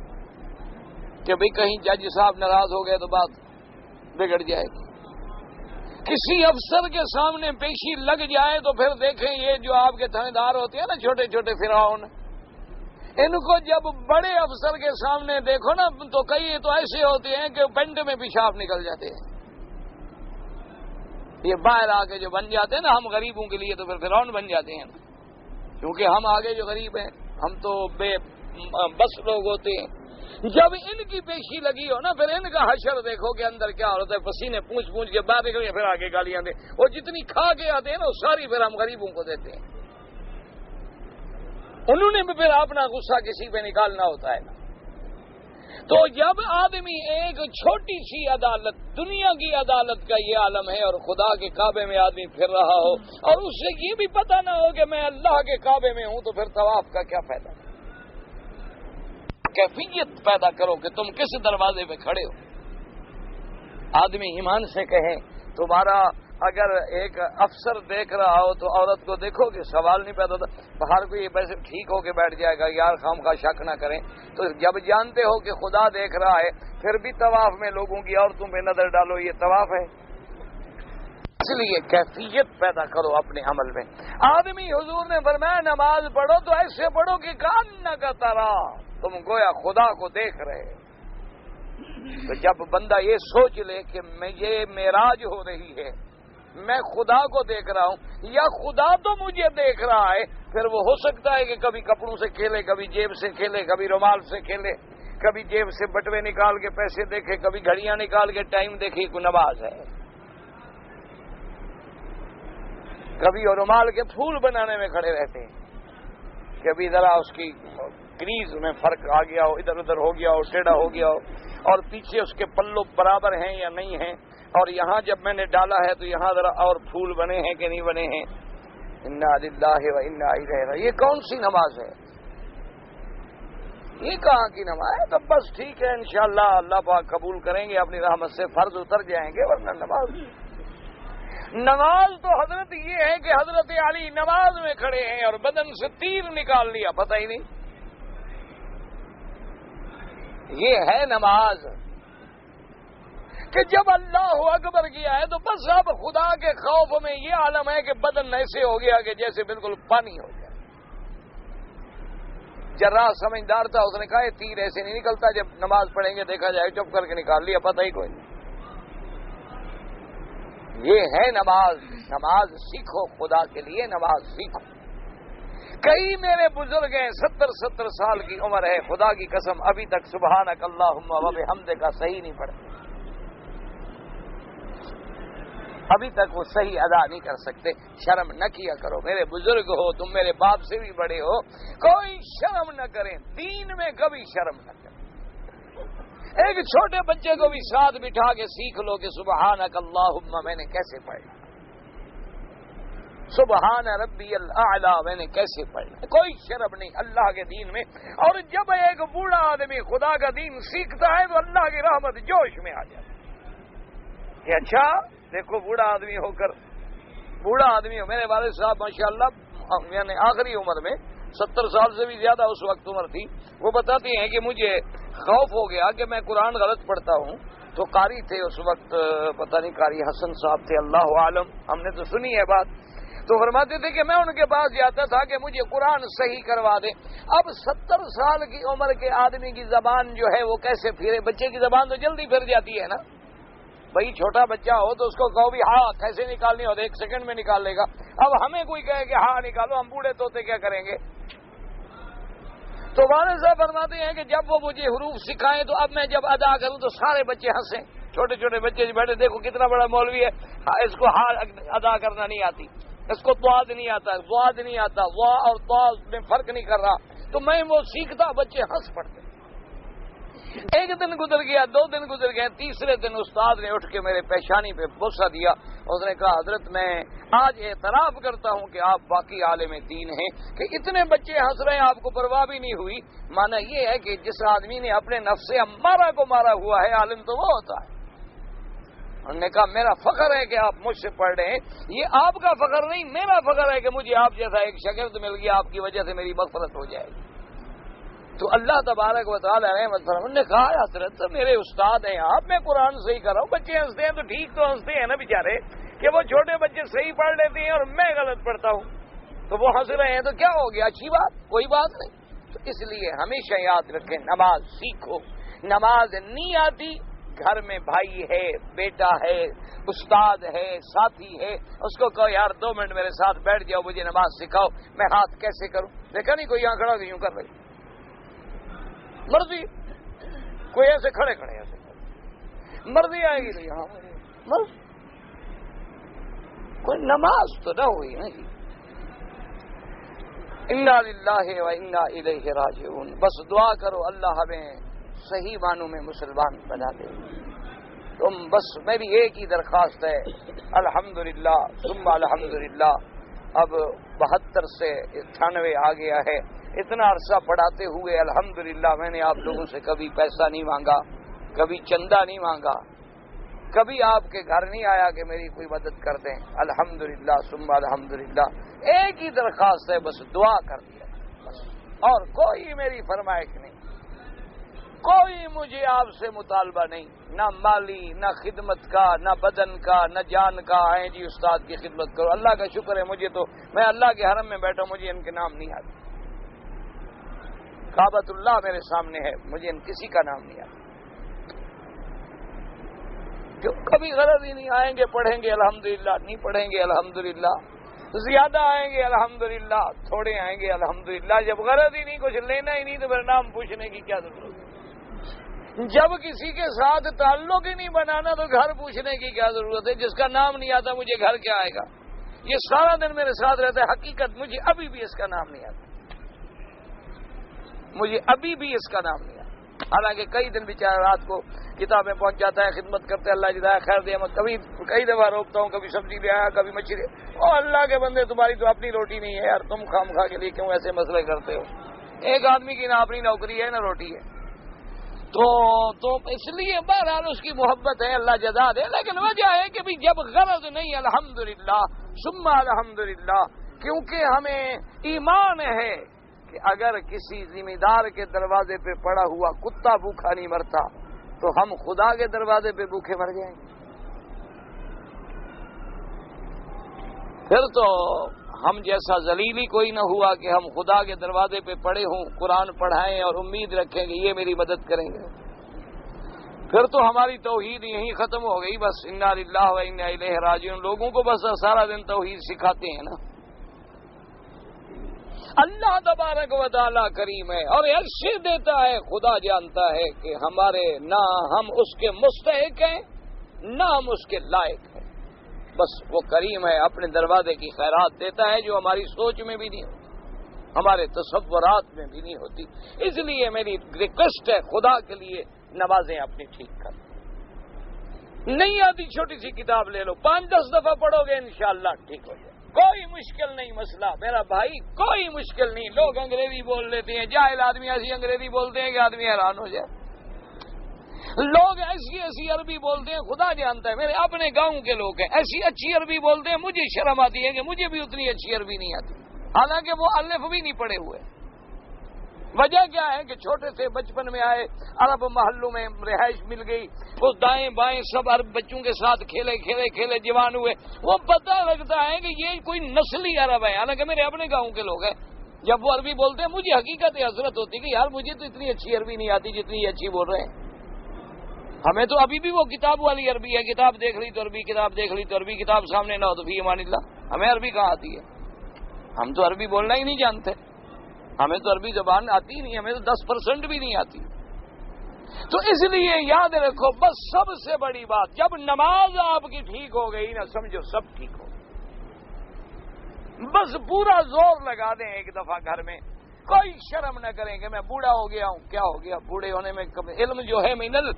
کہ بھئی کہیں جج صاحب ناراض ہو گئے تو بات بگڑ جائے گی. کسی افسر کے سامنے پیشی لگ جائے تو پھر دیکھیں یہ جو آپ کے تھانے دار ہوتے ہیں نا چھوٹے چھوٹے فرعون، ان کو جب بڑے افسر کے سامنے دیکھو نا تو کئی تو ایسے ہوتے ہیں کہ پینٹ میں پیشاب نکل جاتے ہیں. یہ باہر آگے جو بن جاتے ہیں نا ہم غریبوں کے لیے تو پھر فرعون بن جاتے ہیں، کیونکہ ہم آگے جو غریب ہیں ہم تو بے بس لوگ ہوتے ہیں. جب ان کی پیشی لگی ہو نا پھر ان کا حشر دیکھو کہ اندر کیا ہوتا ہے، پسینے پونچھ پونچھ کے باہر نکل پھر آگے گالیاں دیں، وہ جتنی کھا کے آتے ہیں نا وہ ساری پھر ہم غریبوں کو دیتے ہیں. انہوں نے بھی پھر اپنا غصہ کسی پہ نکالنا ہوتا ہے نا. تو جب آدمی ایک چھوٹی سی عدالت دنیا کی عدالت کا یہ عالم ہے اور خدا کے کعبے میں آدمی پھر رہا ہو اور اس سے یہ بھی پتہ نہ ہو کہ میں اللہ کے کعبے میں ہوں تو پھر طواف کا کیا فائدہ؟ کیفیت پیدا کرو کہ تم کس دروازے پہ کھڑے ہو. آدمی ایمان سے کہیں تمہارا اگر ایک افسر دیکھ رہا ہو تو عورت کو دیکھو کہ سوال نہیں پیدا ہوتا. باہر کو یہ ویسے ٹھیک ہو کے بیٹھ جائے گا یار خام کا شک نہ کریں، تو جب جانتے ہو کہ خدا دیکھ رہا ہے پھر بھی طواف میں لوگوں کی عورتوں پہ نظر ڈالو، یہ طواف ہے. اس لیے کیفیت پیدا کرو اپنے عمل میں. آدمی حضور نے فرمایا نماز پڑھو تو ایسے پڑھو کہ کان کا ترا، تم گویا خدا کو دیکھ رہے. تو جب بندہ یہ سوچ لے کہ یہ معراج ہو رہی ہے، میں خدا کو دیکھ رہا ہوں یا خدا تو مجھے دیکھ رہا ہے، پھر وہ ہو سکتا ہے کہ کبھی کپڑوں سے کھیلے، کبھی جیب سے کھیلے، کبھی رومال سے کھیلے، کبھی جیب سے بٹوے نکال کے پیسے دیکھے، کبھی گھڑیاں نکال کے ٹائم دیکھے. کوئی نماز ہے؟ کبھی اور رومال کے پھول بنانے میں کھڑے رہتے ہیں، کبھی ذرا اس کی کریز میں فرق آ گیا ہو، ادھر ادھر ہو گیا ہو، ٹیڑھا ہو گیا ہو، اور پیچھے اس کے پلو برابر ہیں یا نہیں ہیں، اور یہاں جب میں نے ڈالا ہے تو یہاں ذرا اور پھول بنے ہیں کہ نہیں بنے ہیں. انا للہ و انا الیہ راجعون. یہ کون سی نماز ہے؟ یہ کہاں کی نماز ہے؟ تو بس ٹھیک ہے انشاءاللہ اللہ پاک قبول کریں گے، اپنی رحمت سے فرض اتر جائیں گے، ورنہ نماز تو حضرت یہ ہے کہ حضرت علی نماز میں کھڑے ہیں اور بدن سے تیر نکال لیا، پتہ ہی نہیں. یہ ہے نماز کہ جب اللہ اکبر کیا ہے تو بس اب خدا کے خوف میں یہ عالم ہے کہ بدن ایسے ہو گیا کہ جیسے بالکل پانی ہو گیا. جراح سمجھدار تھا، اس نے کہا یہ تیر ایسے نہیں نکلتا، جب نماز پڑھیں گے دیکھا جائے، چپ کر کے نکال لیا، پتہ ہی کوئی نہیں. یہ ہے نماز. نماز سیکھو، خدا کے لیے نماز سیکھو. کئی میرے بزرگ ہیں 70 سال کی عمر ہے، خدا کی قسم ابھی تک سبحانک اللہم و بحمدک کا صحیح نہیں پڑھتے، ابھی تک وہ صحیح ادا نہیں کر سکتے. شرم نہ کیا کرو، میرے بزرگ ہو، تم میرے باپ سے بھی بڑے ہو، کوئی شرم نہ کریں، دین میں کبھی شرم نہ کریں. ایک چھوٹے بچے کو بھی ساتھ بٹھا کے سیکھ لو کہ سبحانک اللہم میں نے کیسے پڑھنا، سبحان ربی الاعلی میں نے کیسے پڑھنا. کوئی شرم نہیں اللہ کے دین میں. اور جب ایک بوڑھا آدمی خدا کا دین سیکھتا ہے تو اللہ کی رحمت جوش میں آ جاتی ہے. کہ اچھا دیکھو بوڑھا آدمی ہو کر، بوڑھا آدمی ہو، میرے والد صاحب ماشاءاللہ یعنی آخری عمر میں 70 سال سے بھی زیادہ اس وقت عمر تھی، وہ بتاتے ہیں کہ مجھے خوف ہو گیا کہ میں قرآن غلط پڑھتا ہوں، تو قاری تھے اس وقت، پتہ نہیں قاری حسن صاحب تھے، اللہ عالم، ہم نے تو سنی ہے بات، تو فرماتے تھے کہ میں ان کے پاس جاتا تھا کہ مجھے قرآن صحیح کروا دیں۔ اب 70 سال کی عمر کے آدمی کی زبان جو ہے وہ کیسے پھرے؟ بچے کی زبان تو جلدی پھر جاتی ہے نا، بھائی چھوٹا بچہ ہو تو اس کو کہو بھی ہاں کیسے نکالنی ہو تو 1 سیکنڈ میں نکال لے گا، اب ہمیں کوئی کہے کہ ہاں نکالو، ہم بوڑھے طوطے کیا کریں گے؟ تو والد صاحب فرماتے ہیں کہ جب وہ مجھے حروف سکھائیں تو اب میں جب ادا کروں تو سارے بچے ہنسیں، چھوٹے چھوٹے بچے بیٹھے، دیکھو کتنا بڑا مولوی ہے، اس کو ہاں ادا کرنا نہیں آتی، اس کو تواد نہیں آتا، واد نہیں آتا، وا اور تا میں فرق نہیں کر رہا، تو میں وہ سیکھتا، بچے ہنس پڑتے۔ ایک دن گزر گیا، 2 دن گزر گئے، تیسرے دن استاد نے اٹھ کے میرے پیشانی پہ بوسہ دیا، اس نے کہا حضرت میں آج اعتراف کرتا ہوں کہ آپ باقی عالم دین ہیں کہ اتنے بچے ہنس رہے ہیں، آپ کو پرواہ بھی نہیں ہوئی، مانا یہ ہے کہ جس آدمی نے اپنے نفس امارہ کو مارا ہوا ہے عالم تو وہ ہوتا ہے۔ انہوں نے کہا میرا فخر ہے کہ آپ مجھ سے پڑھ رہے ہیں، یہ آپ کا فخر نہیں، میرا فخر ہے کہ مجھے آپ جیسا ایک شاگرد مل گیا، آپ کی وجہ سے میری مغفرت ہو جائے گی۔ تو اللہ تبارک و تعالی رحمت فرمائے۔ انہوں نے کہا حضرت میرے استاد ہیں آپ، میں قرآن صحیح کر رہا ہوں، بچے ہنستے ہیں تو ٹھیک تو ہنستے ہیں نا بیچارے، کہ وہ چھوٹے بچے صحیح پڑھ لیتے ہیں اور میں غلط پڑھتا ہوں، تو وہ ہنس رہے ہیں تو کیا ہو گیا، اچھی بات، کوئی بات نہیں۔ تو اس لیے ہمیشہ یاد رکھیں نماز سیکھو، نماز نہیں آتی، گھر میں بھائی ہے، بیٹا ہے، استاد ہے، ساتھی ہے، اس کو کہو یار 2 منٹ میرے ساتھ بیٹھ جاؤ، مجھے نماز سکھاؤ، میں ہاتھ کیسے کروں، دیکھا نہیں کوئی یہاں کھڑا تو یوں کر رہی، مرضی، کوئی ایسے کھڑے کھڑے ایسے مرضی آئے گی تو یہاں مرضی، کوئی نماز تو نہ ہوئی نا جی۔ انا للہ و انا الیہ راجعون، بس دعا کرو اللہ ہمیں صحیح معنوں میں مسلمان بنا دے۔ تم بس میری ایک ہی درخواست ہے، الحمدللہ ثم الحمدللہ، اب 72 سے 98 آ گیا ہے، اتنا عرصہ پڑھاتے ہوئے الحمدللہ میں نے آپ لوگوں سے کبھی پیسہ نہیں مانگا، کبھی چندہ نہیں مانگا، کبھی آپ کے گھر نہیں آیا کہ میری کوئی مدد کر دیں، الحمدللہ ثم الحمدللہ، ایک ہی درخواست ہے، بس دعا کر دیا بس، اور کوئی میری فرمائش نہیں، کوئی مجھے آپ سے مطالبہ نہیں، نہ مالی، نہ خدمت کا، نہ بدن کا، نہ جان کا، آئیں جی استاد کی خدمت کرو، اللہ کا شکر ہے مجھے تو، میں اللہ کے حرم میں بیٹھا، مجھے ان کے نام نہیں آتے، کعبۃ اللہ میرے سامنے ہے، مجھے ان کسی کا نام نہیں آتا، جو کبھی غرض ہی نہیں، آئیں گے پڑھیں گے الحمدللہ، نہیں پڑھیں گے الحمدللہ، زیادہ آئیں گے الحمدللہ، تھوڑے آئیں گے الحمدللہ، جب غرض ہی نہیں، کچھ لینا ہی نہیں تو پھر نام پوچھنے کی کیا ضرورت ہے؟ جب کسی کے ساتھ تعلق ہی نہیں بنانا تو گھر پوچھنے کی کیا ضرورت ہے؟ جس کا نام نہیں آتا مجھے گھر کیا آئے گا؟ یہ سارا دن میرے ساتھ رہتا ہے، حقیقت مجھے ابھی بھی اس کا نام نہیں آتا، مجھے ابھی بھی اس کا نام نہیں آتا، حالانکہ کئی دن بیچارہ رات کو کتابیں پہنچ جاتا ہے، خدمت کرتے اللہ جزائے خیر دے، میں کئی دفعہ روکتا ہوں، کبھی سبزی لے آیا، کبھی مچھلی، اور اللہ کے بندے تمہاری تو اپنی روٹی نہیں ہے یار، تم خام خواہ کے لیے کیوں ایسے مسئلے کرتے ہو؟ ایک آدمی کی نہ اپنی نوکری ہے نہ روٹی ہے، تو اس لیے بہرحال اس کی محبت ہے، اللہ جزا دے، لیکن وجہ ہے کہ بھی جب غرض نہیں، الحمدللہ ثم الحمدللہ، کیونکہ ہمیں ایمان ہے کہ اگر کسی ذمہ دار کے دروازے پہ پڑا ہوا کتا بھوکا نہیں مرتا تو ہم خدا کے دروازے پہ بھوکے مر جائیں گے، پھر تو ہم جیسا ذلیلی کوئی نہ ہوا کہ ہم خدا کے دروازے پہ پڑے ہوں، قرآن پڑھائیں اور امید رکھیں کہ یہ میری مدد کریں گے، پھر تو ہماری توحید یہیں ختم ہو گئی، بس انا للہ و انا الیہ راجعون، لوگوں کو بس سارا دن توحید سکھاتے ہیں نا۔ اللہ تبارک و تعالی کریم ہے اور ایسے دیتا ہے، خدا جانتا ہے کہ ہمارے نہ ہم اس کے مستحق ہیں نہ ہم اس کے لائق ہیں، بس وہ کریم ہے، اپنے دروازے کی خیرات دیتا ہے جو ہماری سوچ میں بھی نہیں ہوتی، ہمارے تصورات میں بھی نہیں ہوتی، اس لیے میری ریکویسٹ ہے خدا کے لیے نمازیں اپنی ٹھیک کر، نہیں آتی چھوٹی سی کتاب لے لو، 5-10 دفعہ پڑھو گے انشاءاللہ ٹھیک ہو جائے، کوئی مشکل نہیں مسئلہ میرا بھائی، کوئی مشکل نہیں، لوگ انگریزی بول لیتے ہیں، جاہل آدمی ایسی انگریزی بولتے ہیں کہ آدمی حیران ہو جائے، لوگ ایسی ایسی عربی بولتے ہیں خدا جانتا ہے، میرے اپنے گاؤں کے لوگ ہیں، ایسی اچھی عربی بولتے ہیں مجھے شرم آتی ہے کہ مجھے بھی اتنی اچھی عربی نہیں آتی، حالانکہ وہ الف بھی نہیں پڑھے ہوئے۔ وجہ کیا ہے کہ چھوٹے سے بچپن میں آئے، عرب محلوں میں رہائش مل گئی، وہ دائیں بائیں سب عرب بچوں کے ساتھ کھیلے جوان ہوئے، وہ پتہ لگتا ہے کہ یہ کوئی نسلی عرب ہے، حالانکہ میرے اپنے گاؤں کے لوگ ہیں۔ جب وہ عربی بولتے ہیں مجھے حقیقت حضرت ہوتی کہ یار مجھے تو اتنی اچھی عربی نہیں آتی جتنی یہ اچھی بول رہے ہیں۔ ہمیں تو ابھی بھی وہ کتاب والی عربی ہے، کتاب دیکھ لی تو عربی، کتاب دیکھ لی تو عربی، کتاب سامنے نہ ہو تو فی امان اللہ۔ ہمیں عربی کہاں آتی ہے؟ ہم تو عربی بولنا ہی نہیں جانتے، ہمیں تو عربی زبان آتی ہی نہیں، ہمیں تو 10% بھی نہیں آتی۔ تو اس لیے یاد رکھو، بس سب سے بڑی بات، جب نماز آپ کی ٹھیک ہو گئی نا، سمجھو سب ٹھیک ہو، بس پورا زور لگا دیں ایک دفعہ گھر میں، کوئی شرم نہ کریں کہ میں بوڑھا ہو گیا ہوں۔ کیا ہو گیا؟ بوڑھے ہونے میں علم جو ہے منل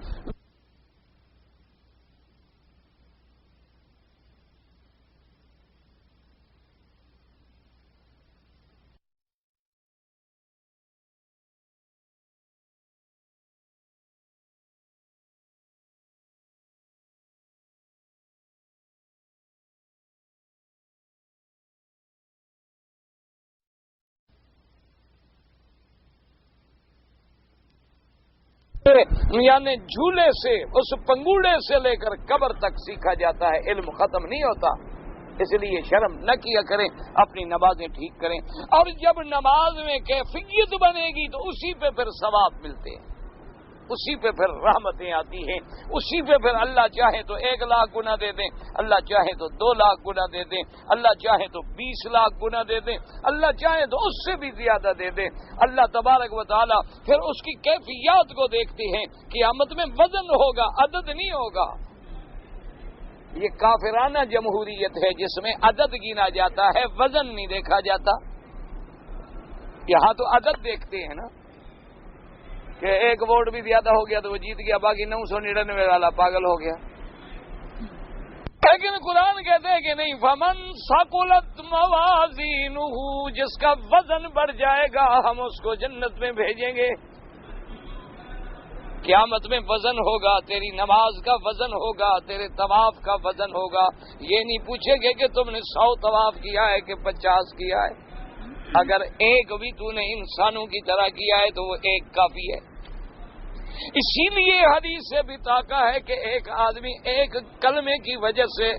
یعنی جھولے سے، اس پنگوڑے سے لے کر قبر تک سیکھا جاتا ہے، علم ختم نہیں ہوتا۔ اس لیے شرم نہ کیا کریں، اپنی نمازیں ٹھیک کریں، اور جب نماز میں کیفیت بنے گی تو اسی پہ پھر ثواب ملتے ہیں، اسی پہ پھر رحمتیں آتی ہیں، اسی پہ پھر اللہ چاہے تو 1 لاکھ گنا دے دیں، اللہ چاہے تو 2 لاکھ گنا دے دیں، اللہ چاہے تو 20 لاکھ گنا دے دیں، اللہ چاہے تو اس سے بھی زیادہ دے دیں۔ اللہ تبارک و تعالی پھر اس کی کیفیات کو دیکھتے ہیں، قیامت میں وزن ہوگا، عدد نہیں ہوگا۔ یہ کافرانہ جمہوریت ہے جس میں عدد گنا جاتا ہے، وزن نہیں دیکھا جاتا۔ یہاں تو عدد دیکھتے ہیں نا، کہ 1 ووٹ بھی زیادہ ہو گیا تو وہ جیت گیا، باقی 999 والا پاگل ہو گیا۔ لیکن قرآن کہتے ہیں کہ نہیں، فمن ثقلت موازینہ، جس کا وزن بڑھ جائے گا ہم اس کو جنت میں بھیجیں گے۔ قیامت میں وزن ہوگا، تیری نماز کا وزن ہوگا، تیرے طواف کا وزن ہوگا۔ یہ نہیں پوچھے گے کہ تم نے 100 طواف کیا ہے کہ 50 کیا ہے۔ اگر ایک بھی تو نے انسانوں کی طرح کیا ہے تو وہ ایک کافی ہے۔ اسی لیے حدیث سے بھی طاقہ ہے کہ ایک آدمی ایک کلمے کی وجہ سے،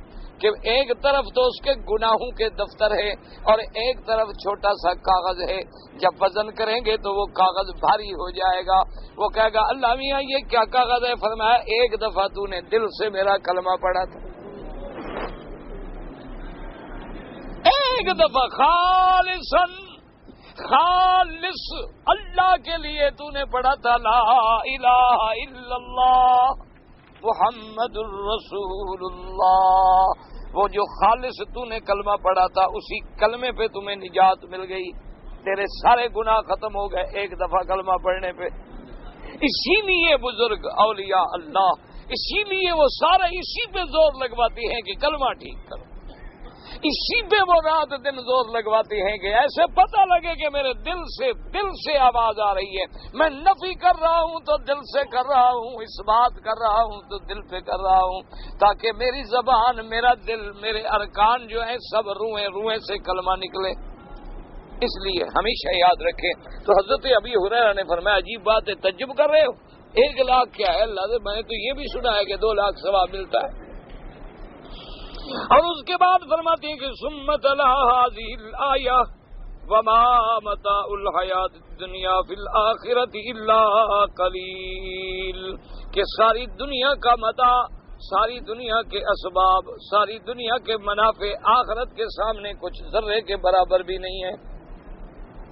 کہ ایک طرف تو اس کے گناہوں کے دفتر ہے اور ایک طرف چھوٹا سا کاغذ ہے، جب وزن کریں گے تو وہ کاغذ بھاری ہو جائے گا۔ وہ کہے گا اللہ میاں یہ کیا کاغذ ہے؟ فرمایا 1 دفعہ تو نے دل سے میرا کلمہ پڑھا تھا، 1 دفعہ خالص اللہ کے لیے تو نے پڑھا تھا، لا الہ الا اللہ محمد الرسول اللہ۔ وہ جو خالص تو نے کلمہ پڑھا تھا، اسی کلمے پہ تمہیں نجات مل گئی، تیرے سارے گناہ ختم ہو گئے 1 دفعہ کلمہ پڑھنے پہ۔ اسی لیے بزرگ اولیاء اللہ، اسی لیے وہ سارے اسی پہ زور لگواتے ہیں کہ کلمہ ٹھیک کرو، اسی پہ وہ رات دن زور لگواتے ہیں کہ ایسے پتہ لگے کہ میرے دل سے آواز آ رہی ہے، میں نفی کر رہا ہوں تو دل سے کر رہا ہوں، اس بات کر رہا ہوں تو دل پہ کر رہا ہوں، تاکہ میری زبان، میرا دل، میرے ارکان جو ہیں سب روحیں سے کلمہ نکلے۔ اس لیے ہمیشہ یاد رکھیں۔ تو حضرت ابی ہریرہ نے فرمایا عجیب بات ہے، تعجب کر رہے ہو 1 لاکھ کیا ہے؟ اللہ سے میں نے تو یہ بھی سنا ہے کہ 2 لاکھ ثواب ملتا ہے۔ اور اس کے بعد فرماتے ہیں کہ ثم تلا هذه الآیہ وما متاع الحیات الدنیا فی الآخرۃ الا قلیل، کہ ساری دنیا کا متاع، ساری دنیا کے اسباب، ساری دنیا کے منافع آخرت کے سامنے کچھ ذرے کے برابر بھی نہیں ہے۔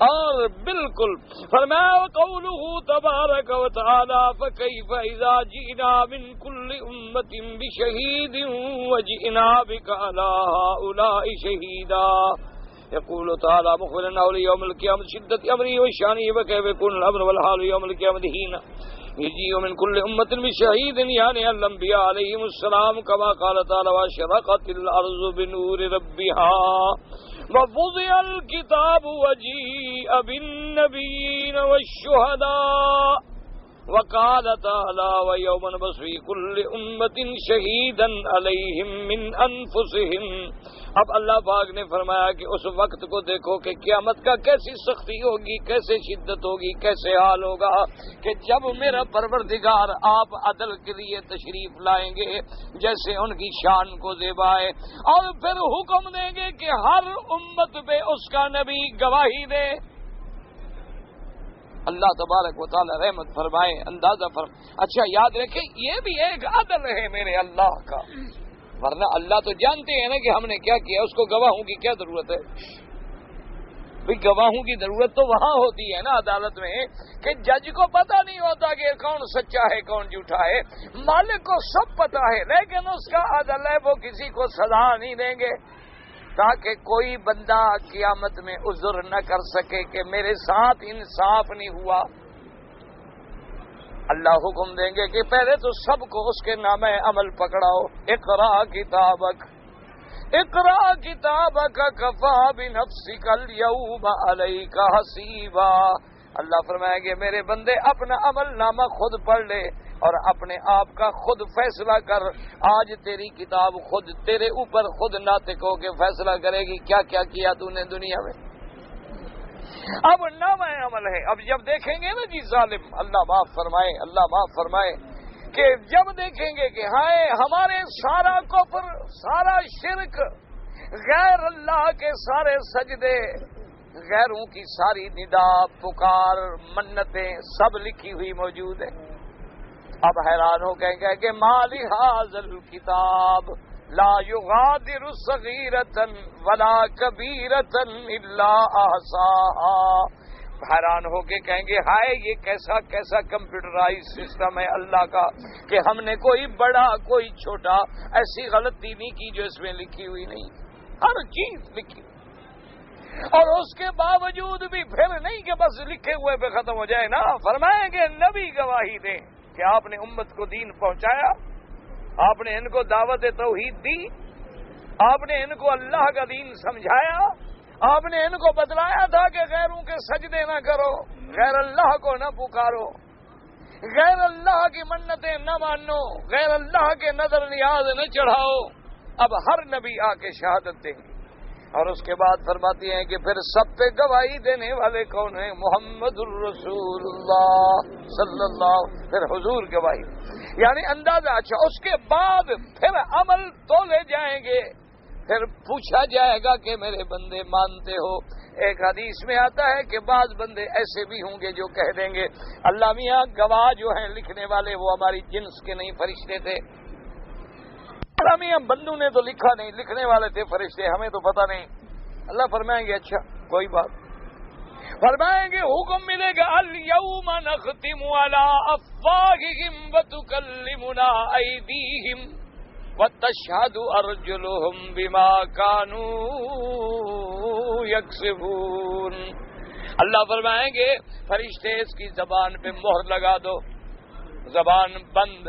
اور بالکل فرمایا قولہ تبارک و تعالی فکیف اذا جئنا من کل امۃ بشہید وجئنا بک علی ہؤلاء شہیدا، یقول تعالی مخبرا علی یوم القیامۃ شدۃ امرہ وشانہ وکیف یکون الامر والحال یوم القیامۃ حین یجیء من کل امۃ بشہید، یعنی الانبیاء علیہم السلام، کما قال تعالی واشرقت الارض بنور ربها ووضع الكتاب وجيء بالنبيين والشهداء وقال تعالی ویوم نبعث فی کل امۃ شہیدا علیہم من انفسہم. اب اللہ پاک نے فرمایا کہ اس وقت کو دیکھو کہ قیامت کا کیسی سختی ہوگی، کیسے شدت ہوگی، کیسے حال ہوگا کہ جب میرا پروردگار آپ عدل کے لیے تشریف لائیں گے جیسے ان کی شان کو زیبا ہے، اور پھر حکم دیں گے کہ ہر امت پہ اس کا نبی گواہی دے. اللہ تبارک و تعالی رحمت فرمائے، اندازہ فرمائے. اچھا یاد رکھیں یہ بھی ایک عدل ہے میرے اللہ کا، ورنہ اللہ تو جانتے ہیں نا کہ ہم نے کیا کیا، اس کو گواہوں کی کیا ضرورت ہے؟ بھئی گواہوں کی ضرورت تو وہاں ہوتی ہے نا عدالت میں کہ جج کو پتہ نہیں ہوتا کہ کون سچا ہے کون جھوٹا ہے، مالک کو سب پتہ ہے، لیکن اس کا عدل ہے وہ کسی کو سزا نہیں دیں گے تاکہ کوئی بندہ قیامت میں عذر نہ کر سکے کہ میرے ساتھ انصاف نہیں ہوا. اللہ حکم دیں گے کہ پہلے تو سب کو اس کے نامہ عمل پکڑاؤ. اقرا کتابک اقرا کتابک کفا بنفسک الیوم علیک حسیبا. اللہ فرمائے گے میرے بندے اپنا عمل نامہ خود پڑھ لے اور اپنے آپ کا خود فیصلہ کر. آج تیری کتاب خود تیرے اوپر خود ناطق ہو کے فیصلہ کرے گی کیا کیا کیا تو نے دنیا میں. اب نامہ عمل ہے. اب جب دیکھیں گے نا جی ظالم، اللہ معاف فرمائے، اللہ معاف فرمائے، کہ جب دیکھیں گے کہ ہائے ہمارے سارا کفر، سارا شرک، غیر اللہ کے سارے سجدے، غیروں کی ساری ندا، پکار، منتیں سب لکھی ہوئی موجود ہیں. اب حیران ہو کہیں گے کہ مالی حاضر کتاب لا یغادر صغیرۃ ولا کبیرۃ الا احصاها. حیران ہو کے کہیں گے ہائے یہ کیسا کیسا کمپیوٹرائز سسٹم ہے اللہ کا کہ ہم نے کوئی بڑا کوئی چھوٹا ایسی غلطی نہیں کی جو اس میں لکھی ہوئی نہیں، ہر چیز لکھی ہوئی. اور اس کے باوجود بھی پھر نہیں کہ بس لکھے ہوئے پہ ختم ہو جائے نا، فرمائیں گے نبی گواہی دیں کہ آپ نے امت کو دین پہنچایا، آپ نے ان کو دعوت توحید دی، آپ نے ان کو اللہ کا دین سمجھایا، آپ نے ان کو بتلایا تھا کہ غیروں کے سجدے نہ کرو، غیر اللہ کو نہ پکارو، غیر اللہ کی منتیں نہ مانو، غیر اللہ کے نظر نیاز نہ چڑھاؤ. اب ہر نبی آ کے شہادت دیں گے اور اس کے بعد فرماتی ہیں کہ پھر سب پہ گواہی دینے والے کون ہیں؟ محمد الرسول اللہ صلی اللہ. پھر حضور گواہی، یعنی اندازہ. اچھا اس کے بعد پھر عمل تولے جائیں گے، پھر پوچھا جائے گا کہ میرے بندے مانتے ہو. ایک حدیث میں آتا ہے کہ بعض بندے ایسے بھی ہوں گے جو کہہ دیں گے اللہ میاں گواہ جو ہیں لکھنے والے وہ ہماری جنس کے نہیں فرشتے تھے. اللہ میاں بندوں نے تو لکھا نہیں، لکھنے والے تھے فرشتے، ہمیں تو پتہ نہیں. اللہ فرمائیں گے اچھا کوئی بات. فرمائیں گے حکم ملے گا الیوم نختم علی افواہہم وتکلمنا ایدیہم وتشہد ارجلہم بما کانوا یکسبون. اللہ فرمائیں گے فرشتے اس کی زبان پہ مہر لگا دو، زبان بند.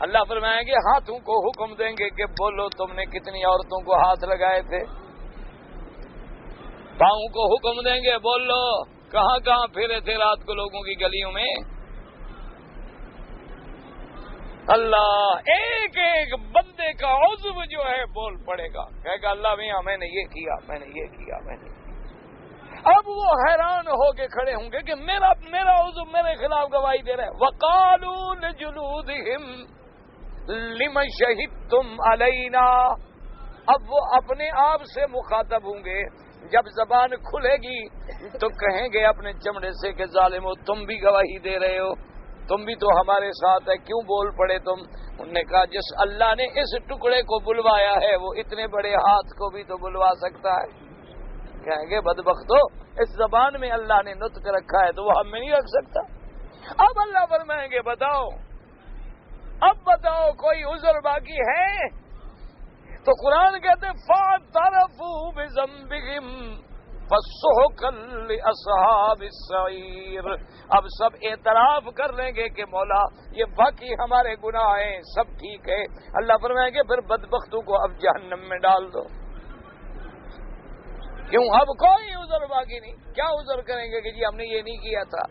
اللہ فرمائیں گے ہاتھوں کو حکم دیں گے کہ بولو تم نے کتنی عورتوں کو ہاتھ لگائے تھے. پاؤں کو حکم دیں گے بولو کہاں کہاں پھرے تھے رات کو لوگوں کی گلیوں میں. اللہ ایک ایک بندے کا عضو جو ہے بول پڑے گا، کہے گا اللہ میاں میں نے یہ کیا، میں نے یہ کیا، میں نے. اب وہ حیران ہو کے کھڑے ہوں گے کہ میرا عضو میرے خلاف گواہی دے رہے. وقالوا لجلودہم لم شہدتم علینا. اب وہ اپنے آپ سے مخاطب ہوں گے. جب زبان کھلے گی تو کہیں گے اپنے چمڑے سے کہ ظالمو تم بھی گواہی دے رہے ہو، تم بھی تو ہمارے ساتھ ہے، کیوں بول پڑے تم؟ انہوں نے کہا جس اللہ نے اس ٹکڑے کو بلوایا ہے وہ اتنے بڑے ہاتھ کو بھی تو بلوا سکتا ہے. کہیں گے بدبختو اس زبان میں اللہ نے نطق رکھا ہے تو وہ ہم میں نہیں رکھ سکتا. اب اللہ فرمائیں گے بتاؤ، اب بتاؤ کوئی عذر باقی ہے؟ تو قرآن کہتے فَاعْتَرَفُوا بِذَنبِهِمْ فَسُحْقًا لِأَصْحَابِ السَّعِيرِ. اب سب اعتراف کر لیں گے کہ مولا یہ واقعی ہمارے گناہ ہیں، سب ٹھیک ہے. اللہ فرمائیں گے پھر بدبختوں کو اب جہنم میں ڈال دو. کیوں اب کوئی عذر باقی نہیں. کیا عذر کریں گے کہ جی ہم نے یہ نہیں کیا تھا؟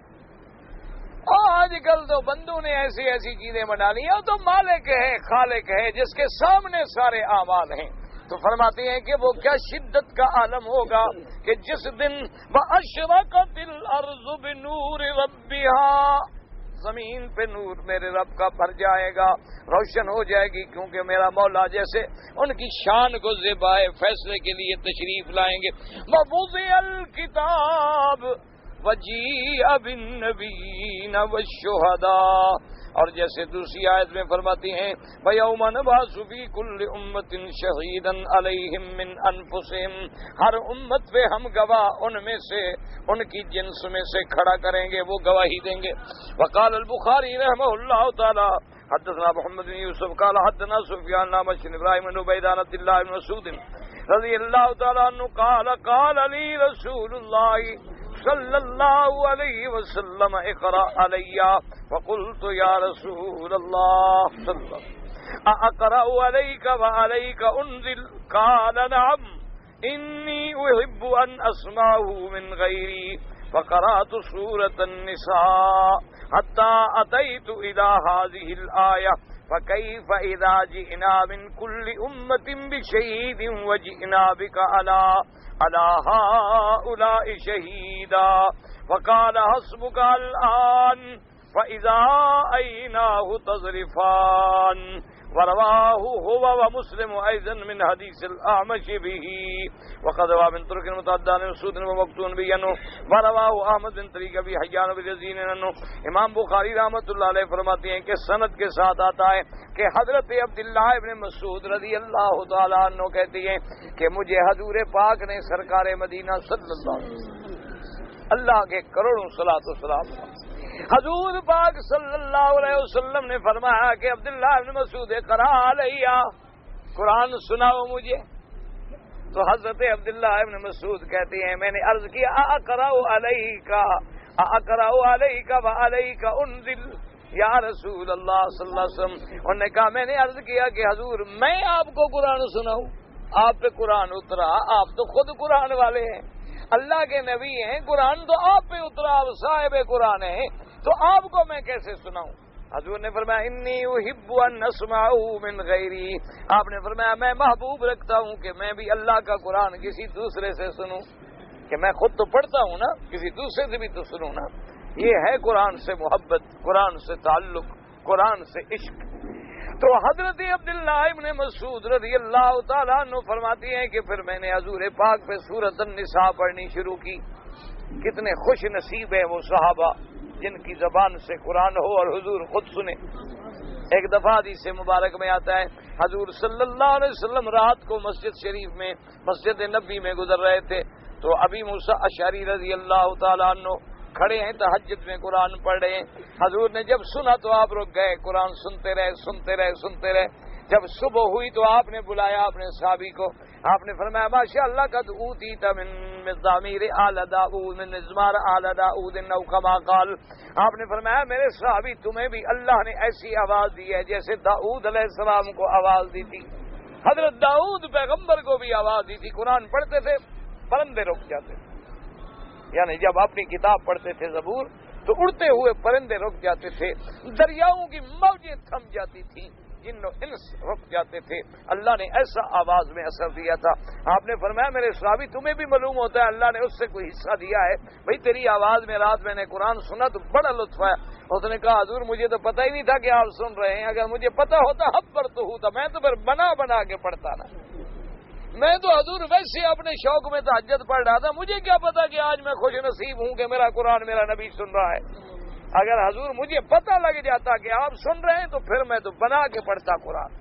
آج کل تو بندوں نے ایسی ایسی چیزیں بنا لی ہیں، تو مالک ہے، خالق ہے، جس کے سامنے سارے اعمال ہیں۔ تو فرماتے ہیں کہ وہ کیا شدت کا عالم ہوگا کہ جس دن وَأَشْرَقَتِ الْأَرْضُ بِنُورِ رَبِّهَا، زمین پہ نور میرے رب کا بھر جائے گا، روشن ہو جائے گی، کیونکہ میرا مولا جیسے ان کی شان کو زیبائے فیصلے کے لیے تشریف لائیں گے۔ وَوُضِعَ الْكِتَابُ وَجِيءَ بِالنَّبِيِّينَ وَالشُّهَدَاءِ، اور جیسے دوسری آیت میں فرماتی ہیں وَيَوْمَ نَبْعَثُ فِي كُلِّ أُمَّةٍ شَهِيدًا عَلَيْهِمْ مِنْ أَنفُسِهِمْ، ہر امت پہ ہم گواہ ان میں سے، ان کی جنس میں سے کھڑا کریں گے، وہ گواہی دیں گے۔ وقال البخاری رحمہ اللہ تعالی حدثنا محمد بن یوسف قال حدثنا سفیان نام بن ابراہیم بن عبید عن عبد اللہ بن مسعود رضی اللہ تعالی عنہ قال قال لی رسول اللہ صلی اللہ علیہ وسلم اقرأ علی، فقلت یا رسول اللہ صلی اللہ علیہ وسلم اقرأ علیک وعلیک انزل، قال نعم انی احب ان اسمعه من غیری، فقرأت سورة النساء حتى أتيت إلى هذه الآية فكيف إذا جئنا من كل أمة بشهيد وجئنا بك على هؤلاء شهيدا، فقال حسبك الآن فإذا أيناه تظرفان، ورواه هو ومسلم أيضا من حديث الأعمش به، وقد روى من طرق متعددة مسعود ومقتون به عنه، ورواه أحمد بن طريق أبي حيان بن يزيد عنه۔ امام بخاری رحمۃ اللہ علیہ فرماتے ہیں کہ سند کے ساتھ آتا ہے کہ حضرت عبداللہ ابن مسعود رضی اللہ تعالیٰ عنہ کہتے ہیں کہ مجھے حضور پاک نے سرکار مدینہ صلی اللہ علیہ وسلم، اللہ کے کروڑوں صلاۃ و سلام، حضور پاک صلی اللہ علیہ وسلم نے فرمایا کہ عبداللہ ابن مسعود قرأ علیہ، قرآن سناؤ مجھے۔ تو حضرت عبداللہ ابن مسعود کہتے ہیں میں نے عرض کیا اقرأ علیک اقرأ علیک وعلیک انزل یا رسول اللہ صلی اللہ علیہ وسلم، انہوں نے کہا میں نے عرض کیا کہ حضور میں آپ کو قرآن سناؤں، آپ پہ قرآن اترا، آپ تو خود قرآن والے ہیں، اللہ کے نبی ہیں، قرآن تو آپ پہ اترا، آپ صاحب قرآن ہیں، تو آپ کو میں کیسے سناؤں؟ حضور نے فرمایا انی احب ان اسمعه من غیری، آپ نے فرمایا میں محبوب رکھتا ہوں کہ میں بھی اللہ کا قرآن کسی دوسرے سے سنوں، کہ میں خود تو پڑھتا ہوں نا، کسی دوسرے سے بھی تو سنوں نا۔ یہ ہے قرآن سے محبت، قرآن سے تعلق، قرآن سے عشق۔ تو حضرت عبداللہ ابن مسعود رضی اللہ تعالیٰ عنہ فرماتی ہیں کہ پھر میں نے حضور پاک پہ سورۃ النساء پڑھنی شروع کی۔ کتنے خوش نصیب ہیں وہ صحابہ جن کی زبان سے قرآن ہو اور حضور خود سنے۔ ایک دفعہ حدیث مبارک میں آتا ہے حضور صلی اللہ علیہ وسلم رات کو مسجد شریف میں، مسجد نبی میں گزر رہے تھے، تو ابی موسیٰ اشعری رضی اللہ تعالیٰ عنہ کھڑے ہیں تہجد میں قرآن پڑھ رہے ہیں۔ حضور نے جب سنا تو آپ رک گئے، قرآن سنتے رہے۔ جب صبح ہوئی تو آپ نے بلایا اپنے صحابی کو، آپ نے فرمایا ماشاء اللہ قد اوتیت من مزامیر آل داؤد من مزمار آل داؤد او کما قال، آپ نے فرمایا میرے صحابی تمہیں بھی اللہ نے ایسی آواز دی ہے جیسے داؤد علیہ السلام کو آواز دی تھی۔ حضرت داؤد پیغمبر کو بھی آواز دی تھی، قرآن پڑھتے تھے پرندے رک جاتے تھے، یعنی جب اپنی کتاب پڑھتے تھے زبور تو اڑتے ہوئے پرندے رک جاتے تھے، دریاؤں کی موجیں تھم جاتی تھیں، جن و انس رک جاتے تھے، اللہ نے ایسا آواز میں اثر دیا تھا۔ آپ نے فرمایا میرے صحابی تمہیں بھی معلوم ہوتا ہے اللہ نے اس سے کوئی حصہ دیا ہے، بھئی تیری آواز میں رات میں نے قرآن سنا تو بڑا لطف آیا۔ اس نے کہا حضور مجھے تو پتہ ہی نہیں تھا کہ آپ سن رہے ہیں، اگر مجھے پتہ ہوتا حب پر تو ہوتا، میں تو پھر بنا کے پڑھتا نا، میں تو حضور ویسے اپنے شوق میں تہجد پڑھ رہا تھا، مجھے کیا پتا کہ آج میں خوش نصیب ہوں کہ میرا قرآن میرا نبی سن رہا ہے۔ اگر حضور مجھے پتہ لگ جاتا کہ آپ سن رہے ہیں تو پھر میں تو بنا کے پڑھتا قرآن۔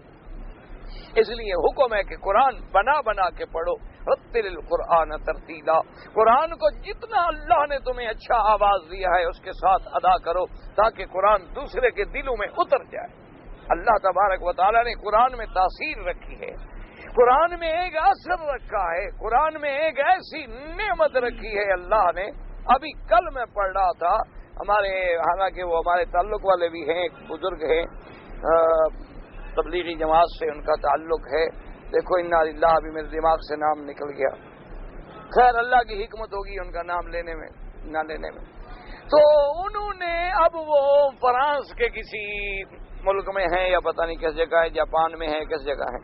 اس لیے حکم ہے کہ قرآن بنا کے پڑھو، رتل القرآن ترتیلا، قرآن کو جتنا اللہ نے تمہیں اچھا آواز دیا ہے اس کے ساتھ ادا کرو تاکہ قرآن دوسرے کے دلوں میں اتر جائے۔ اللہ تبارک و تعالیٰ نے قرآن میں تاثیر رکھی ہے، قرآن میں ایک اثر رکھا ہے، قرآن میں ایک ایسی نعمت رکھی ہے اللہ نے۔ ابھی کل میں پڑھ رہا تھا، ہمارے حالانکہ وہ ہمارے تعلق والے بھی ہیں، ایک بزرگ ہیں تبلیغی جماعت سے ان کا تعلق ہے، دیکھو انا للہ، ابھی میرے دماغ سے نام نکل گیا، خیر اللہ کی حکمت ہوگی ان کا نام لینے میں نہ لینے میں۔ تو انہوں نے اب وہ فرانس کے کسی ملک میں ہیں یا پتہ نہیں کس جگہ ہے، جاپان میں ہے، کس جگہ ہے،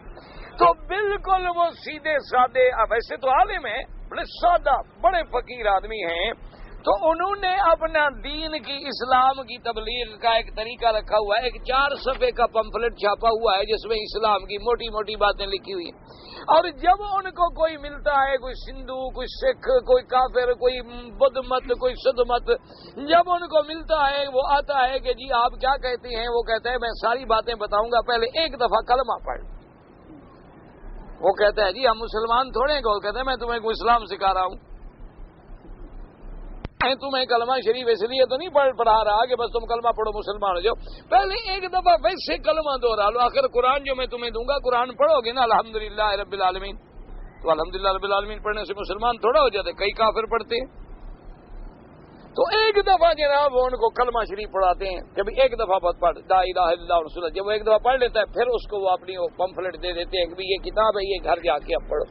تو بالکل وہ سیدھے سادے، ویسے تو عالم ہیں، بڑے سادہ بڑے فقیر آدمی ہیں، تو انہوں نے اپنا دین کی اسلام کی تبلیغ کا ایک طریقہ رکھا ہوا ہے، ایک 4 صفحے کا پمفلٹ چھاپا ہوا ہے جس میں اسلام کی موٹی موٹی باتیں لکھی ہوئی ہیں، اور جب ان کو کوئی ملتا ہے، کوئی سندھو، کوئی سکھ، کوئی کافر، کوئی بدھ مت، کوئی سدھ مت، جب ان کو ملتا ہے وہ آتا ہے کہ جی آپ کیا کہتے ہیں، وہ کہتا ہے میں ساری باتیں بتاؤں گا، پہلے ایک دفعہ کلمہ پڑھ۔ وہ کہتا ہے جی ہم مسلمان تھوڑے ہیں، وہ کہتے ہیں میں تمہیں کوئی اسلام سکھا رہا ہوں، میں تمہیں کلمہ شریف اس لیے تو نہیں پڑھا رہا کہ بس تم کلمہ پڑھو مسلمان ہو جاؤ، پہلے ایک دفعہ ویسے کلمہ دوہرا لو، آخر قرآن جو میں تمہیں دوں گا قرآن پڑھو گے نا الحمدللہ رب العالمین، تو الحمدللہ رب العالمین پڑھنے سے مسلمان تھوڑا ہو جاتے، کئی کافر پڑھتے ہیں، تو ایک دفعہ جناب وہ ان کو کلمہ شریف پڑھاتے ہیں کہ بھی ایک دفعہ بہت پڑھ لا الہ الا اللہ رسول اللہ، جب وہ ایک دفعہ پڑھ لیتا ہے پھر اس کو وہ اپنی پمفلٹ دے دیتے ہیں کہ یہ کتاب ہے، یہ گھر جا کے اب پڑھو۔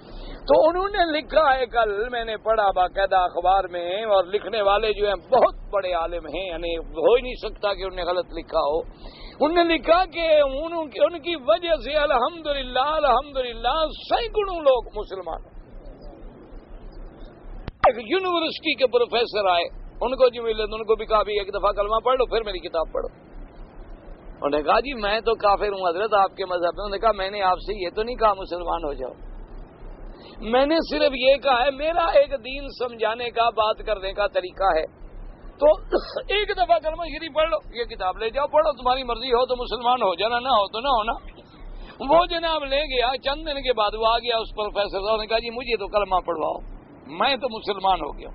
تو انہوں نے لکھا ہے، کل میں نے پڑھا باقاعدہ اخبار میں، اور لکھنے والے جو ہیں بہت بڑے عالم ہیں، یعنی ہو ہی نہیں سکتا کہ انہوں نے غلط لکھا ہو، انہوں نے لکھا کہ ان کی وجہ سے الحمدللہ سینکڑوں لوگ مسلمان ہیں۔ ایک یونیورسٹی کے پروفیسر آئے، ان کو جو ملے ان کو بھی کہا بھی ایک دفعہ کلمہ پڑھ لو پھر میری کتاب پڑھو، انہوں نے کہا جی میں تو کافر ہوں حضرت آپ کے مذہب میں، انہوں نے کہا میں نے آپ سے یہ تو نہیں کہا مسلمان ہو جاؤ، میں نے صرف یہ کہا ہے میرا ایک دین سمجھانے کا بات کرنے کا طریقہ ہے، تو ایک دفعہ کلمہ شریف پڑھ لو، یہ کتاب لے جاؤ پڑھو، تمہاری مرضی ہو تو مسلمان ہو جانا، نہ ہو تو نہ ہونا۔ وہ جناب لے گیا، چند دن کے بعد وہ آ گیا اس پروفیسر صاحب نے کہا جی مجھے تو کلمہ پڑھواؤ، میں تو مسلمان ہو گیا۔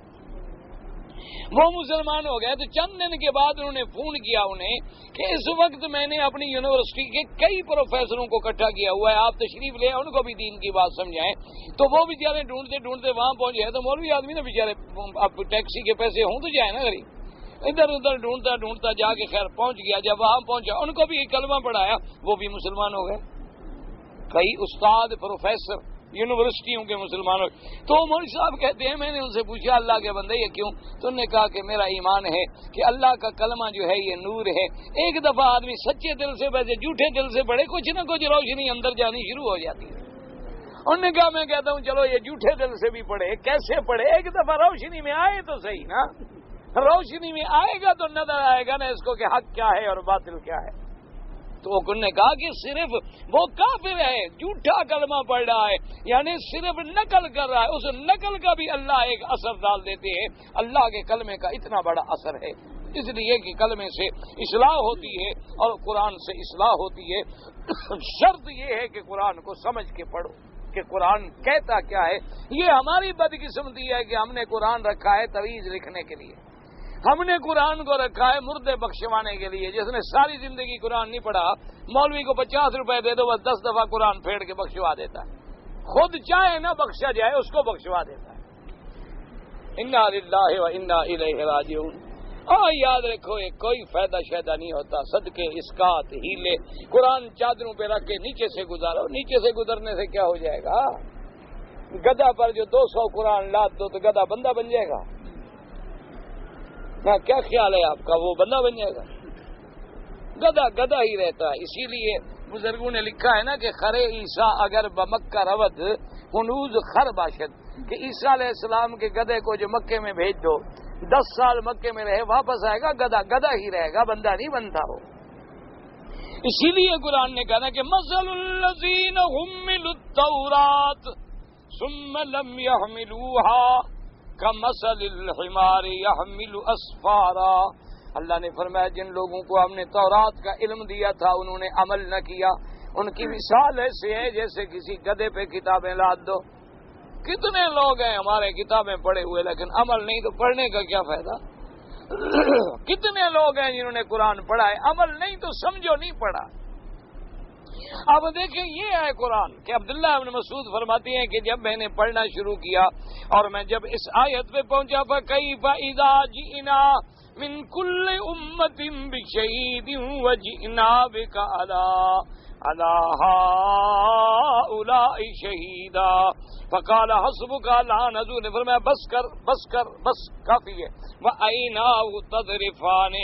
وہ مسلمان ہو گئے تو چند دن کے بعد انہوں نے فون کیا انہیں کہ اس وقت میں نے اپنی یونیورسٹی کے کئی پروفیسروں کو اکٹھا کیا ہوا ہے، آپ تشریف لے ان کو بھی دین کی بات سمجھائیں۔ تو وہ بیچارے ڈھونڈتے ڈھونڈتے وہاں پہنچ گئے، تو مولوی آدمی نا بیچارے اب ٹیکسی کے پیسے ہوں تو جائے نا غریب، ادھر ادھر ڈھونڈتا ڈھونڈتا جا کے خیر پہنچ گیا، جب وہاں پہنچا ان کو بھی کلمہ پڑھایا، وہ بھی مسلمان ہو گئے، کئی استاد پروفیسر یونیورسٹیوں کے مسلمان ہو گئے۔ تو مولوی صاحب کہتے ہیں میں نے ان سے پوچھا اللہ کے بندے یہ کیوں، تو انہوں نے کہا کہ میرا ایمان ہے کہ اللہ کا کلمہ جو ہے یہ نور ہے، ایک دفعہ آدمی سچے دل سے ویسے جھوٹے دل سے پڑھے کچھ نہ کچھ روشنی اندر جانی شروع ہو جاتی ہے۔ انہوں نے کہا میں کہتا ہوں چلو یہ جھوٹے دل سے بھی پڑھے، کیسے پڑھے، ایک دفعہ روشنی میں آئے تو صحیح نا، روشنی میں آئے گا تو نظر آئے گا نا اس کو کہ حق کیا ہے اور باطل کیا ہے۔ تو انہوں نے کہا کہ صرف وہ کافر ہے، جھوٹا کلمہ پڑھ رہا ہے، یعنی صرف نقل کر رہا ہے، اس نقل کا بھی اللہ ایک اثر ڈال دیتے ہیں، اللہ کے کلمے کا اتنا بڑا اثر ہے، اس لیے کہ کلمے سے اصلاح ہوتی ہے اور قرآن سے اصلاح ہوتی ہے۔ شرط یہ ہے کہ قرآن کو سمجھ کے پڑھو کہ قرآن کہتا کیا ہے۔ یہ ہماری بدقسمتی ہے کہ ہم نے قرآن رکھا ہے تویز لکھنے کے لیے، ہم نے قرآن کو رکھا ہے مردے بخشوانے کے لیے، جس نے ساری زندگی قرآن نہیں پڑھا مولوی کو 50 روپے دے دو بس 10 دفعہ قرآن پھیڑ کے بخشوا دیتا ہے، خود چاہے نہ بخشا جائے اس کو بخشوا دیتا ہے۔ انا للہ و انا الیہ راجعون۔ یاد رکھو یہ کوئی فائدہ شیدہ نہیں ہوتا، صدقے اسقاط ہیلے، قرآن چادروں پہ رکھ کے نیچے سے گزارو، نیچے سے گزرنے سے کیا ہو جائے گا، گدھا پر جو 200 قرآن لاد دو تو گدھا بندہ بن جائے گا، کیا خیال ہے آپ کا، وہ بندہ بن جائے گا، گدھا گدھا ہی رہتا ہے۔ اسی لیے بزرگوں نے لکھا ہے نا کہ خرے عیسیٰ اگر بمکہ رود ہنوز خر باشد، کہ عیسیٰ علیہ السلام کے گدھے کو جو مکے میں بھیج دو 10 سال مکے میں رہے واپس آئے گا گدھا گدھا ہی رہے گا، بندہ نہیں بنتا ہو۔ اسی لیے قرآن نے کہا نا کہ مثل الذین حملوا التوراۃ ثم لم يحملوها کمثل الحمار يحمل اسفارا۔ اللہ نے فرمایا جن لوگوں کو ہم نے تورات کا علم دیا تھا انہوں نے عمل نہ کیا، ان کی مثال ایسے ہے جیسے کسی گدھے پہ کتابیں لاد دو۔ کتنے لوگ ہیں ہمارے کتابیں پڑھے ہوئے لیکن عمل نہیں، تو پڑھنے کا کیا فائدہ؟ کتنے لوگ ہیں جنہوں نے قرآن پڑھا ہے، عمل نہیں تو سمجھو نہیں پڑھا۔ اب دیکھیں یہ ہے قرآن کہ عبداللہ ابن مسعود فرماتے ہیں کہ جب میں نے پڑھنا شروع کیا اور میں جب اس آیت پہ پہنچا فَكَيْفَ إِذَا جِئْنَا مِنْ كُلِّ أُمَّةٍ بِشَهِيدٍ وَجِئْنَا بِكَ عَلَىٰ هَٰؤُلَاءِ اولئک شہیدا فقال حسبک الان، حضور نے فرمایا بس کر بس کر بس کافی ہے. وعیناہ تذرفان،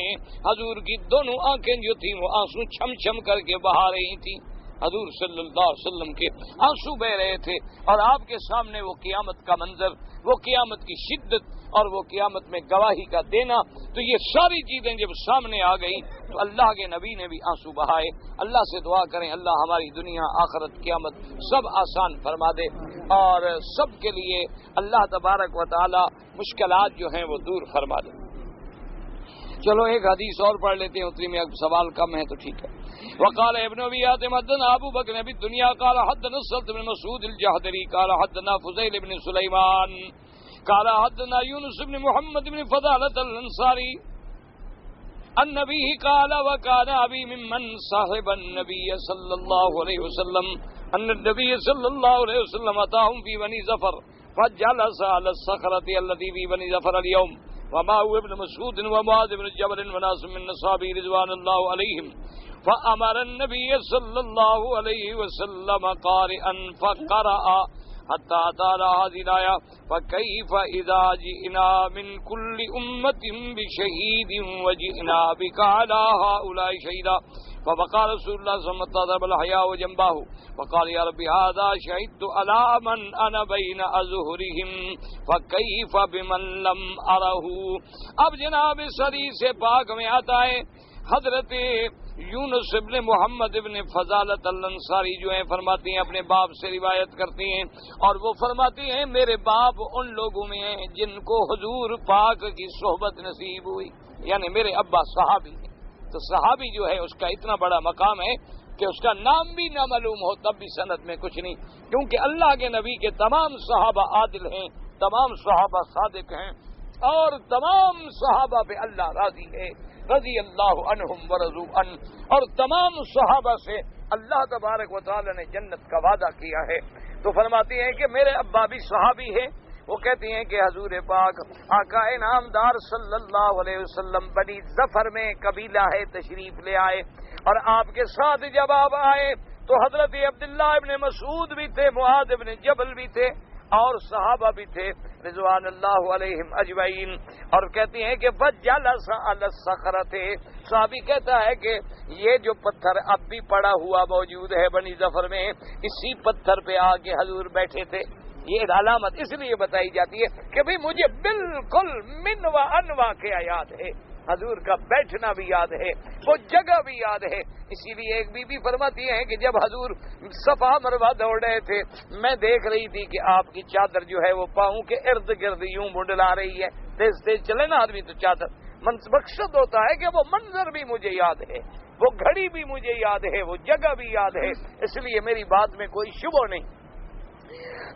حضور کی دونوں آنکھیں جو تھیں وہ آنسو چھم چھم کر کے بہا رہی تھیں. حضور صلی اللہ علیہ وسلم کے آنسو بہ رہے تھے اور آپ کے سامنے وہ قیامت کا منظر، وہ قیامت کی شدت اور وہ قیامت میں گواہی کا دینا، تو یہ ساری چیزیں جب سامنے آ گئیں تو اللہ کے نبی نے بھی آنسو بہائے. اللہ سے دعا کریں اللہ ہماری دنیا آخرت قیامت سب آسان فرما دے اور سب کے لیے اللہ تبارک و تعالی مشکلات جو ہیں وہ دور فرما دے. چلو ایک حدیث اور پڑھ لیتے ہیں، اتنی میں سوال کم ہے تو ٹھیک ہے. وقال ابن ابي حاتم حدثنا ابو بكر بن الدنيا قال حدثنا السلط بن مسعود الجحدري قال حدثنا فضيل بن سليمان قال حدثنا يونس بن محمد بن فضالة الانصاري النبي قال وكان ابي ممن صاحب النبي صلى الله عليه وسلم ان النبي صلى الله عليه وسلم اتاهم في بني ظفر فجلس على الصخرة التي في بني ظفر اليوم وما هو ابن مسعود ومعاذ بن جبل وناس من اصحابه رضوان الله عليهم فأمر النبي صلى الله عليه وسلم قارئا فقرأ حتى أتى هذه الآية فكيف إذا جئنا من كل أمة بشهيد وجئنا بك على هؤلاء شهيدا فبقى رسول الله صلى الله عليه وسلم ضرب الحياء جنبه وقال يا رب هذا شهدت على من أنا بين أظهرهم فكيف بمن لم أره. اب جناب صدی سے پاک میں آتا ہے حضرت یونس ابن محمد ابن فضالت الانصاری جو ہیں فرماتی ہیں اپنے باپ سے روایت کرتی ہیں اور وہ فرماتی ہیں میرے باپ ان لوگوں میں ہیں جن کو حضور پاک کی صحبت نصیب ہوئی، یعنی میرے ابا صحابی ہیں. تو صحابی جو ہے اس کا اتنا بڑا مقام ہے کہ اس کا نام بھی نہ معلوم ہو تب بھی سند میں کچھ نہیں، کیونکہ اللہ کے نبی کے تمام صحابہ عادل ہیں، تمام صحابہ صادق ہیں اور تمام صحابہ پہ اللہ راضی ہے رضی اللہ عنہم ورضوا عنہ، اور تمام صحابہ سے اللہ تبارک و تعالی نے جنت کا وعدہ کیا ہے. تو فرماتی ہیں کہ میرے ابا بھی صحابی ہیں. وہ کہتی ہیں کہ حضور پاک آقا انعامدار صلی اللہ علیہ وسلم بنی ظفر میں قبیلہ ہے تشریف لے آئے اور آپ کے ساتھ جب آپ آئے تو حضرت عبداللہ ابن مسعود بھی تھے، معاذ ابن جبل بھی تھے اور صحابہ بھی تھے رضوان اللہ علیہم اجمعین. اور کہتی ہیں کہ فجلس علی الصخرۃ، صحابی کہتا ہے کہ یہ جو پتھر اب بھی پڑا ہوا موجود ہے بنی ظفر میں، اسی پتھر پہ آ کے حضور بیٹھے تھے. یہ علامت اس لیے بتائی جاتی ہے کہ بھئی مجھے بالکل من و ان واقعہ یاد ہے، حضور کا بیٹھنا بھی یاد ہے، وہ جگہ بھی یاد ہے. اسی لیے ایک بی بی فرماتی ہے کہ جب حضور صفا مروہ دوڑ رہے تھے میں دیکھ رہی تھی کہ آپ کی چادر جو ہے وہ پاؤں کے ارد گرد یوں منڈلا رہی ہے. تیز تیز چلے نا آدمی تو چادر مقصد ہوتا ہے کہ وہ منظر بھی مجھے یاد ہے، وہ گھڑی بھی مجھے یاد ہے، وہ جگہ بھی یاد ہے، اس لیے میری بات میں کوئی شبہ نہیں.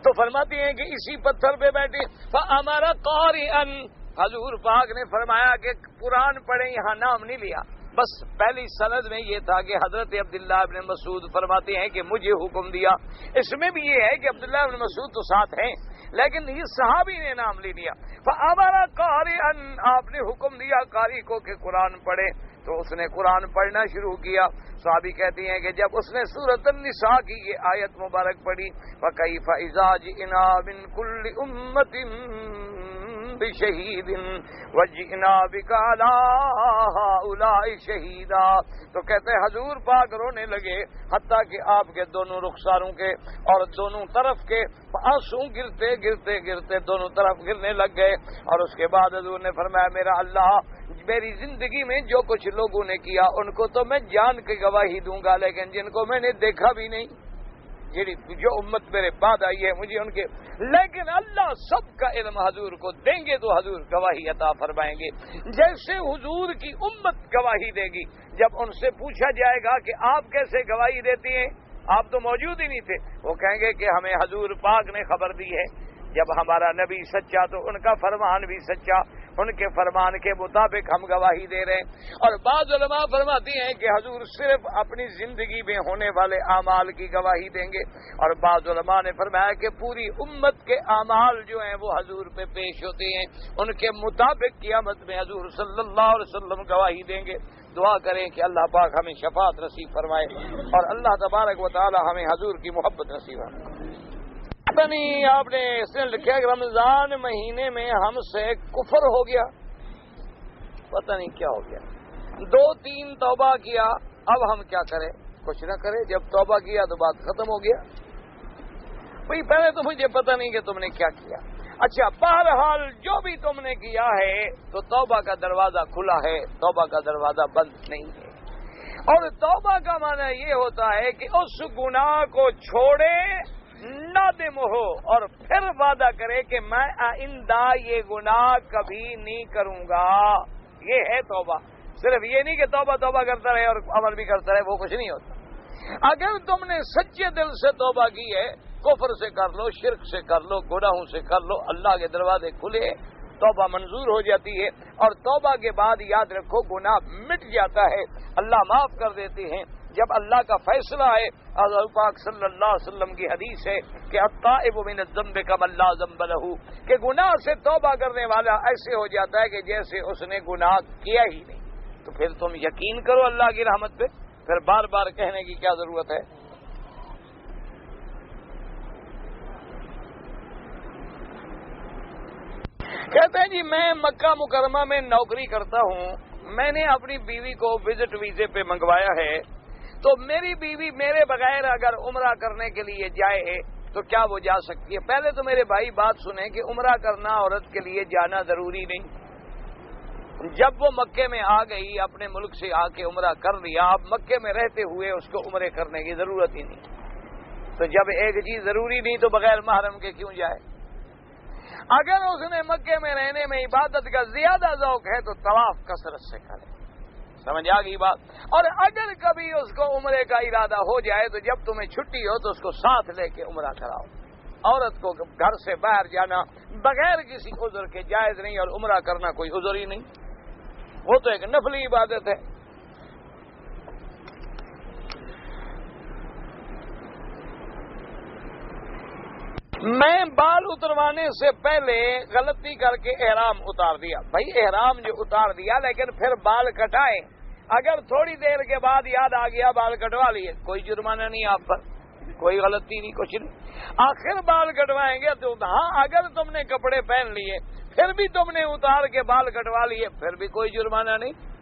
تو فرماتی ہیں کہ اسی پتھر پہ بیٹھے فَأَمَرَ قَارِئًا، حضور پاک نے فرمایا کہ قرآن پڑھیں، یہاں نام نہیں لیا. بس پہلی سند میں یہ تھا کہ حضرت عبداللہ ابن مسعود فرماتے ہیں کہ مجھے حکم دیا. اس میں بھی یہ ہے کہ عبداللہ ابن مسعود تو ساتھ ہیں لیکن یہ صحابی نے نام لے لیا. فَأَمَرَ قَارِئًا، آپ نے حکم دیا قاری کو کہ قرآن پڑھے تو اس نے قرآن پڑھنا شروع کیا. صحابی کہتی ہیں کہ جب اس نے سورۃ النساء کی یہ آیت مبارک پڑھی فَكَيْفَ إِذَا جِئْنَا مِنْ كُلِّ أُمَّةٍ بِشَهِيدٍ وَجِئْنَا بِكَ عَلَىٰ هَٰؤُلَاءِ شَهِيدًا، تو کہتے ہیں حضور پاک رونے لگے حتیٰ کہ آپ کے دونوں رخساروں کے اور دونوں طرف کے آنسو گرتے گرتے گرتے دونوں طرف گرنے لگ گئے. اور اس کے بعد حضور نے فرمایا میرا اللہ میری زندگی میں جو کچھ لوگوں نے کیا ان کو تو میں جان کے گواہی دوں گا، لیکن جن کو میں نے دیکھا بھی نہیں، جو امت میرے بعد آئی ہے مجھے ان کے، لیکن اللہ سب کا علم حضور کو دیں گے تو حضور گواہی عطا فرمائیں گے. جیسے حضور کی امت گواہی دے گی جب ان سے پوچھا جائے گا کہ آپ کیسے گواہی دیتی ہیں، آپ تو موجود ہی نہیں تھے، وہ کہیں گے کہ ہمیں حضور پاک نے خبر دی ہے. جب ہمارا نبی سچا تو ان کا فرمان بھی سچا، ان کے فرمان کے مطابق ہم گواہی دے رہے ہیں. اور بعض علماء فرماتی ہیں کہ حضور صرف اپنی زندگی میں ہونے والے اعمال کی گواہی دیں گے، اور بعض علماء نے فرمایا کہ پوری امت کے اعمال جو ہیں وہ حضور پہ پیش ہوتے ہیں، ان کے مطابق قیامت میں حضور صلی اللہ علیہ وسلم گواہی دیں گے. دعا کریں کہ اللہ پاک ہمیں شفاعت نصیب فرمائے اور اللہ تبارک و تعالی ہمیں حضور کی محبت نصیب فرمائے۔ پتہ نہیں آپ نے اس نے لکھا کہ رمضان مہینے میں ہم سے کفر ہو گیا، پتہ نہیں کیا ہو گیا، 2-3 توبہ کیا، اب ہم کیا کریں؟ کچھ نہ کرے، جب توبہ کیا تو بات ختم ہو گیا۔ بھئی پہلے تو مجھے پتہ نہیں کہ تم نے کیا کیا۔ اچھا، بہرحال جو بھی تم نے کیا ہے تو توبہ کا دروازہ کھلا ہے، توبہ کا دروازہ بند نہیں ہے۔ اور توبہ کا معنی یہ ہوتا ہے کہ اس گناہ کو چھوڑے، نادم ہو اور پھر وعدہ کرے کہ میں آئندہ یہ گناہ کبھی نہیں کروں گا۔ یہ ہے توبہ۔ صرف یہ نہیں کہ توبہ کرتا رہے اور عمل بھی کرتا رہے، وہ کچھ نہیں ہوتا۔ اگر تم نے سچے دل سے توبہ کی ہے، کفر سے کر لو، شرک سے کر لو، گناہوں سے کر لو، اللہ کے دروازے کھلے، توبہ منظور ہو جاتی ہے۔ اور توبہ کے بعد یاد رکھو گناہ مٹ جاتا ہے، اللہ معاف کر دیتے ہیں۔ جب اللہ کا فیصلہ ہے، حضور پاک صلی اللہ علیہ وسلم کی حدیث ہے کہ التائب من الذنب کمن لا ذنب لہ، کہ گناہ سے توبہ کرنے والا ایسے ہو جاتا ہے کہ جیسے اس نے گناہ کیا ہی نہیں۔ تو پھر تم یقین کرو اللہ کی رحمت پہ، پھر بار بار کہنے کی کیا ضرورت ہے؟ کہتے ہیں جی میں مکہ مکرمہ میں نوکری کرتا ہوں، میں نے اپنی بیوی کو وزٹ ویزے پہ منگوایا ہے، تو میری بیوی میرے بغیر اگر عمرہ کرنے کے لیے جائے تو کیا وہ جا سکتی ہے؟ پہلے تو میرے بھائی بات سنیں کہ عمرہ کرنا عورت کے لیے جانا ضروری نہیں۔ جب وہ مکے میں آ گئی، اپنے ملک سے آ کے عمرہ کر لیا، اب مکے میں رہتے ہوئے اس کو عمرے کرنے کی ضرورت ہی نہیں۔ تو جب ایک چیز ضروری نہیں تو بغیر محرم کے کیوں جائے؟ اگر اس نے مکے میں رہنے میں عبادت کا زیادہ ذوق ہے تو طواف کثرت سے کرے، سمجھ آ گئی بات؟ اور اگر کبھی اس کو عمرے کا ارادہ ہو جائے تو جب تمہیں چھٹی ہو تو اس کو ساتھ لے کے عمرہ کراؤ۔ عورت کو گھر سے باہر جانا بغیر کسی عذر کے جائز نہیں، اور عمرہ کرنا کوئی عذر ہی نہیں، وہ تو ایک نفلی عبادت ہے۔ میں بال اتروانے سے پہلے غلطی کر کے احرام اتار دیا۔ بھائی احرام جو اتار دیا لیکن پھر بال کٹائے، اگر تھوڑی دیر کے بعد یاد آ گیا بال کٹوا لیے، کوئی جرمانہ نہیں آپ پر، کوئی غلطی نہیں، کچھ نہیں۔ آخر بال کٹوائیں گے تو ہاں، اگر تم نے کپڑے پہن لیے پھر بھی تم نے اتار کے بال کٹوا لیے، پھر بھی کوئی جرمانہ نہیں۔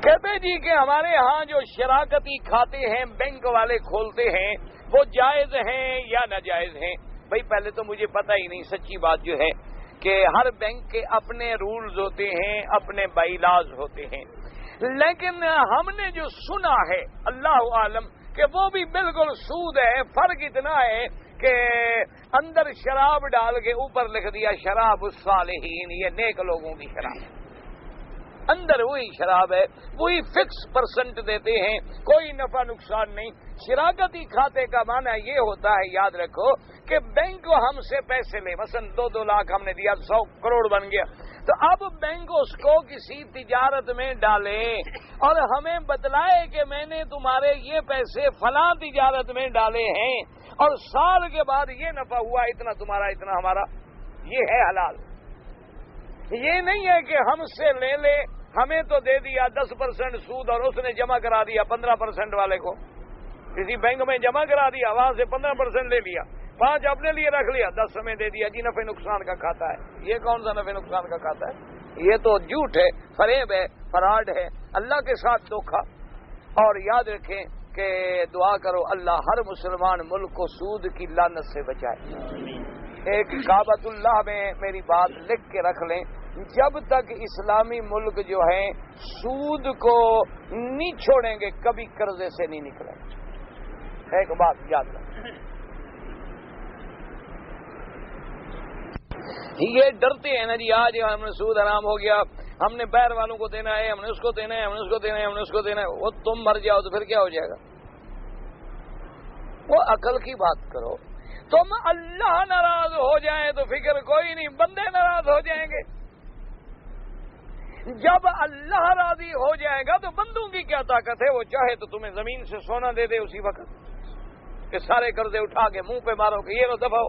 کہتے جی کہ ہمارے ہاں جو شراکتی کھاتے ہیں بینک والے کھولتے ہیں وہ جائز ہیں یا ناجائز ہیں؟ بھائی پہلے تو مجھے پتہ ہی نہیں، سچی بات جو ہے کہ ہر بینک کے اپنے رولز ہوتے ہیں، اپنے بائی لاز ہوتے ہیں، لیکن ہم نے جو سنا ہے اللہ عالم کہ وہ بھی بالکل سود ہے۔ فرق اتنا ہے کہ اندر شراب ڈال کے اوپر لکھ دیا شراب الصالحین، یہ نیک لوگوں کی شراب ہے، اندر وہی شراب ہے، وہی فکس پرسنٹ دیتے ہیں، کوئی نفع نقصان نہیں۔ شراکتی کھاتے کا معنی یہ ہوتا ہے، یاد رکھو کہ بینک کو ہم سے پیسے لے، مثلا 2 لاکھ ہم نے دیا، 100 کروڑ بن گیا، تو اب بینک اس کو کسی تجارت میں ڈالے اور ہمیں بتلائے کہ میں نے تمہارے یہ پیسے فلاں تجارت میں ڈالے ہیں اور سال کے بعد یہ نفع ہوا، اتنا تمہارا اتنا ہمارا، یہ ہے حلال۔ یہ نہیں ہے کہ ہم سے لے لے، ہمیں تو دے دیا 10% سود اور اس نے جمع کرا دیا 15% والے کو، کسی بینک میں جمع کرا دیا، وہاں سے 15% لے لیا، 5 اپنے لیے رکھ لیا، 10 ہمیں دے دیا، جی نفع نقصان کا کھاتا ہے۔ یہ کون سا نفع نقصان کا کھاتا ہے؟ یہ تو جھوٹ ہے، فریب ہے، فراڈ ہے، اللہ کے ساتھ دھوکا۔ اور یاد رکھیں کہ دعا کرو اللہ ہر مسلمان ملک کو سود کی لعنت سے بچائے۔ ایک کعبۃ اللہ میں میری بات لکھ کے رکھ لیں، جب تک اسلامی ملک جو ہیں سود کو نہیں چھوڑیں گے کبھی قرضے سے نہیں نکلیں گے۔ ایک بات یاد رکھیں، یہ ڈرتے ہیں نا جی، آج ہم نے سود حرام ہو گیا، ہم نے باہر والوں کو دینا ہے، ہم نے اس کو دینا ہے، ہم نے اس کو دینا ہے، ہم نے اس کو دینا ہے، وہ تم مر جاؤ تو پھر کیا ہو جائے گا؟ وہ عقل کی بات کرو۔ تم اللہ ناراض ہو جائے تو فکر کوئی نہیں، بندے ناراض ہو جائیں گے۔ جب اللہ راضی ہو جائے گا تو بندوں کی کیا طاقت ہے؟ وہ چاہے تو تمہیں زمین سے سونا دے دے اسی وقت کہ سارے قرضے اٹھا کے منہ پہ مارو کہ یہ لو دفعہ ہو۔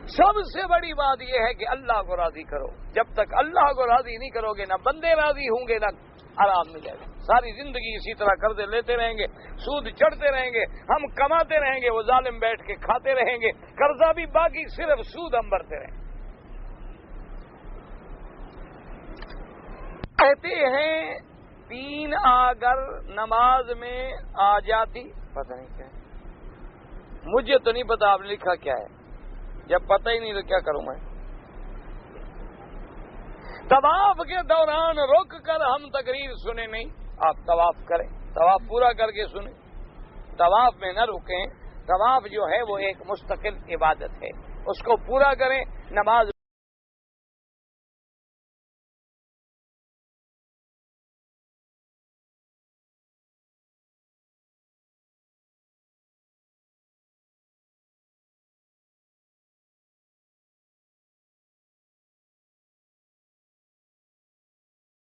سب سے بڑی بات یہ ہے کہ اللہ کو راضی کرو. جب تک اللہ کو راضی نہیں کرو گے نہ بندے راضی ہوں گے نہ آرام ملے گا. ساری زندگی اسی طرح قرضے لیتے رہیں گے, سود چڑھتے رہیں گے, ہم کماتے رہیں گے, وہ ظالم بیٹھ کے کھاتے رہیں گے, قرضہ بھی باقی, صرف سود ہم بھرتے رہیں گے. کہتے ہیں 3 اگر نماز میں آ جاتی, پتہ نہیں کیا ہے, مجھے تو نہیں پتا آپ نے لکھا کیا ہے, جب پتہ ہی نہیں تو کیا کروں میں. طواف کے دوران رک کر ہم تقریر سنیں نہیں, آپ طواف کریں, طواف پورا کر کے سنیں, طواف میں نہ رکیں. طواف جو ہے وہ ایک مستقل عبادت ہے, اس کو پورا کریں. نماز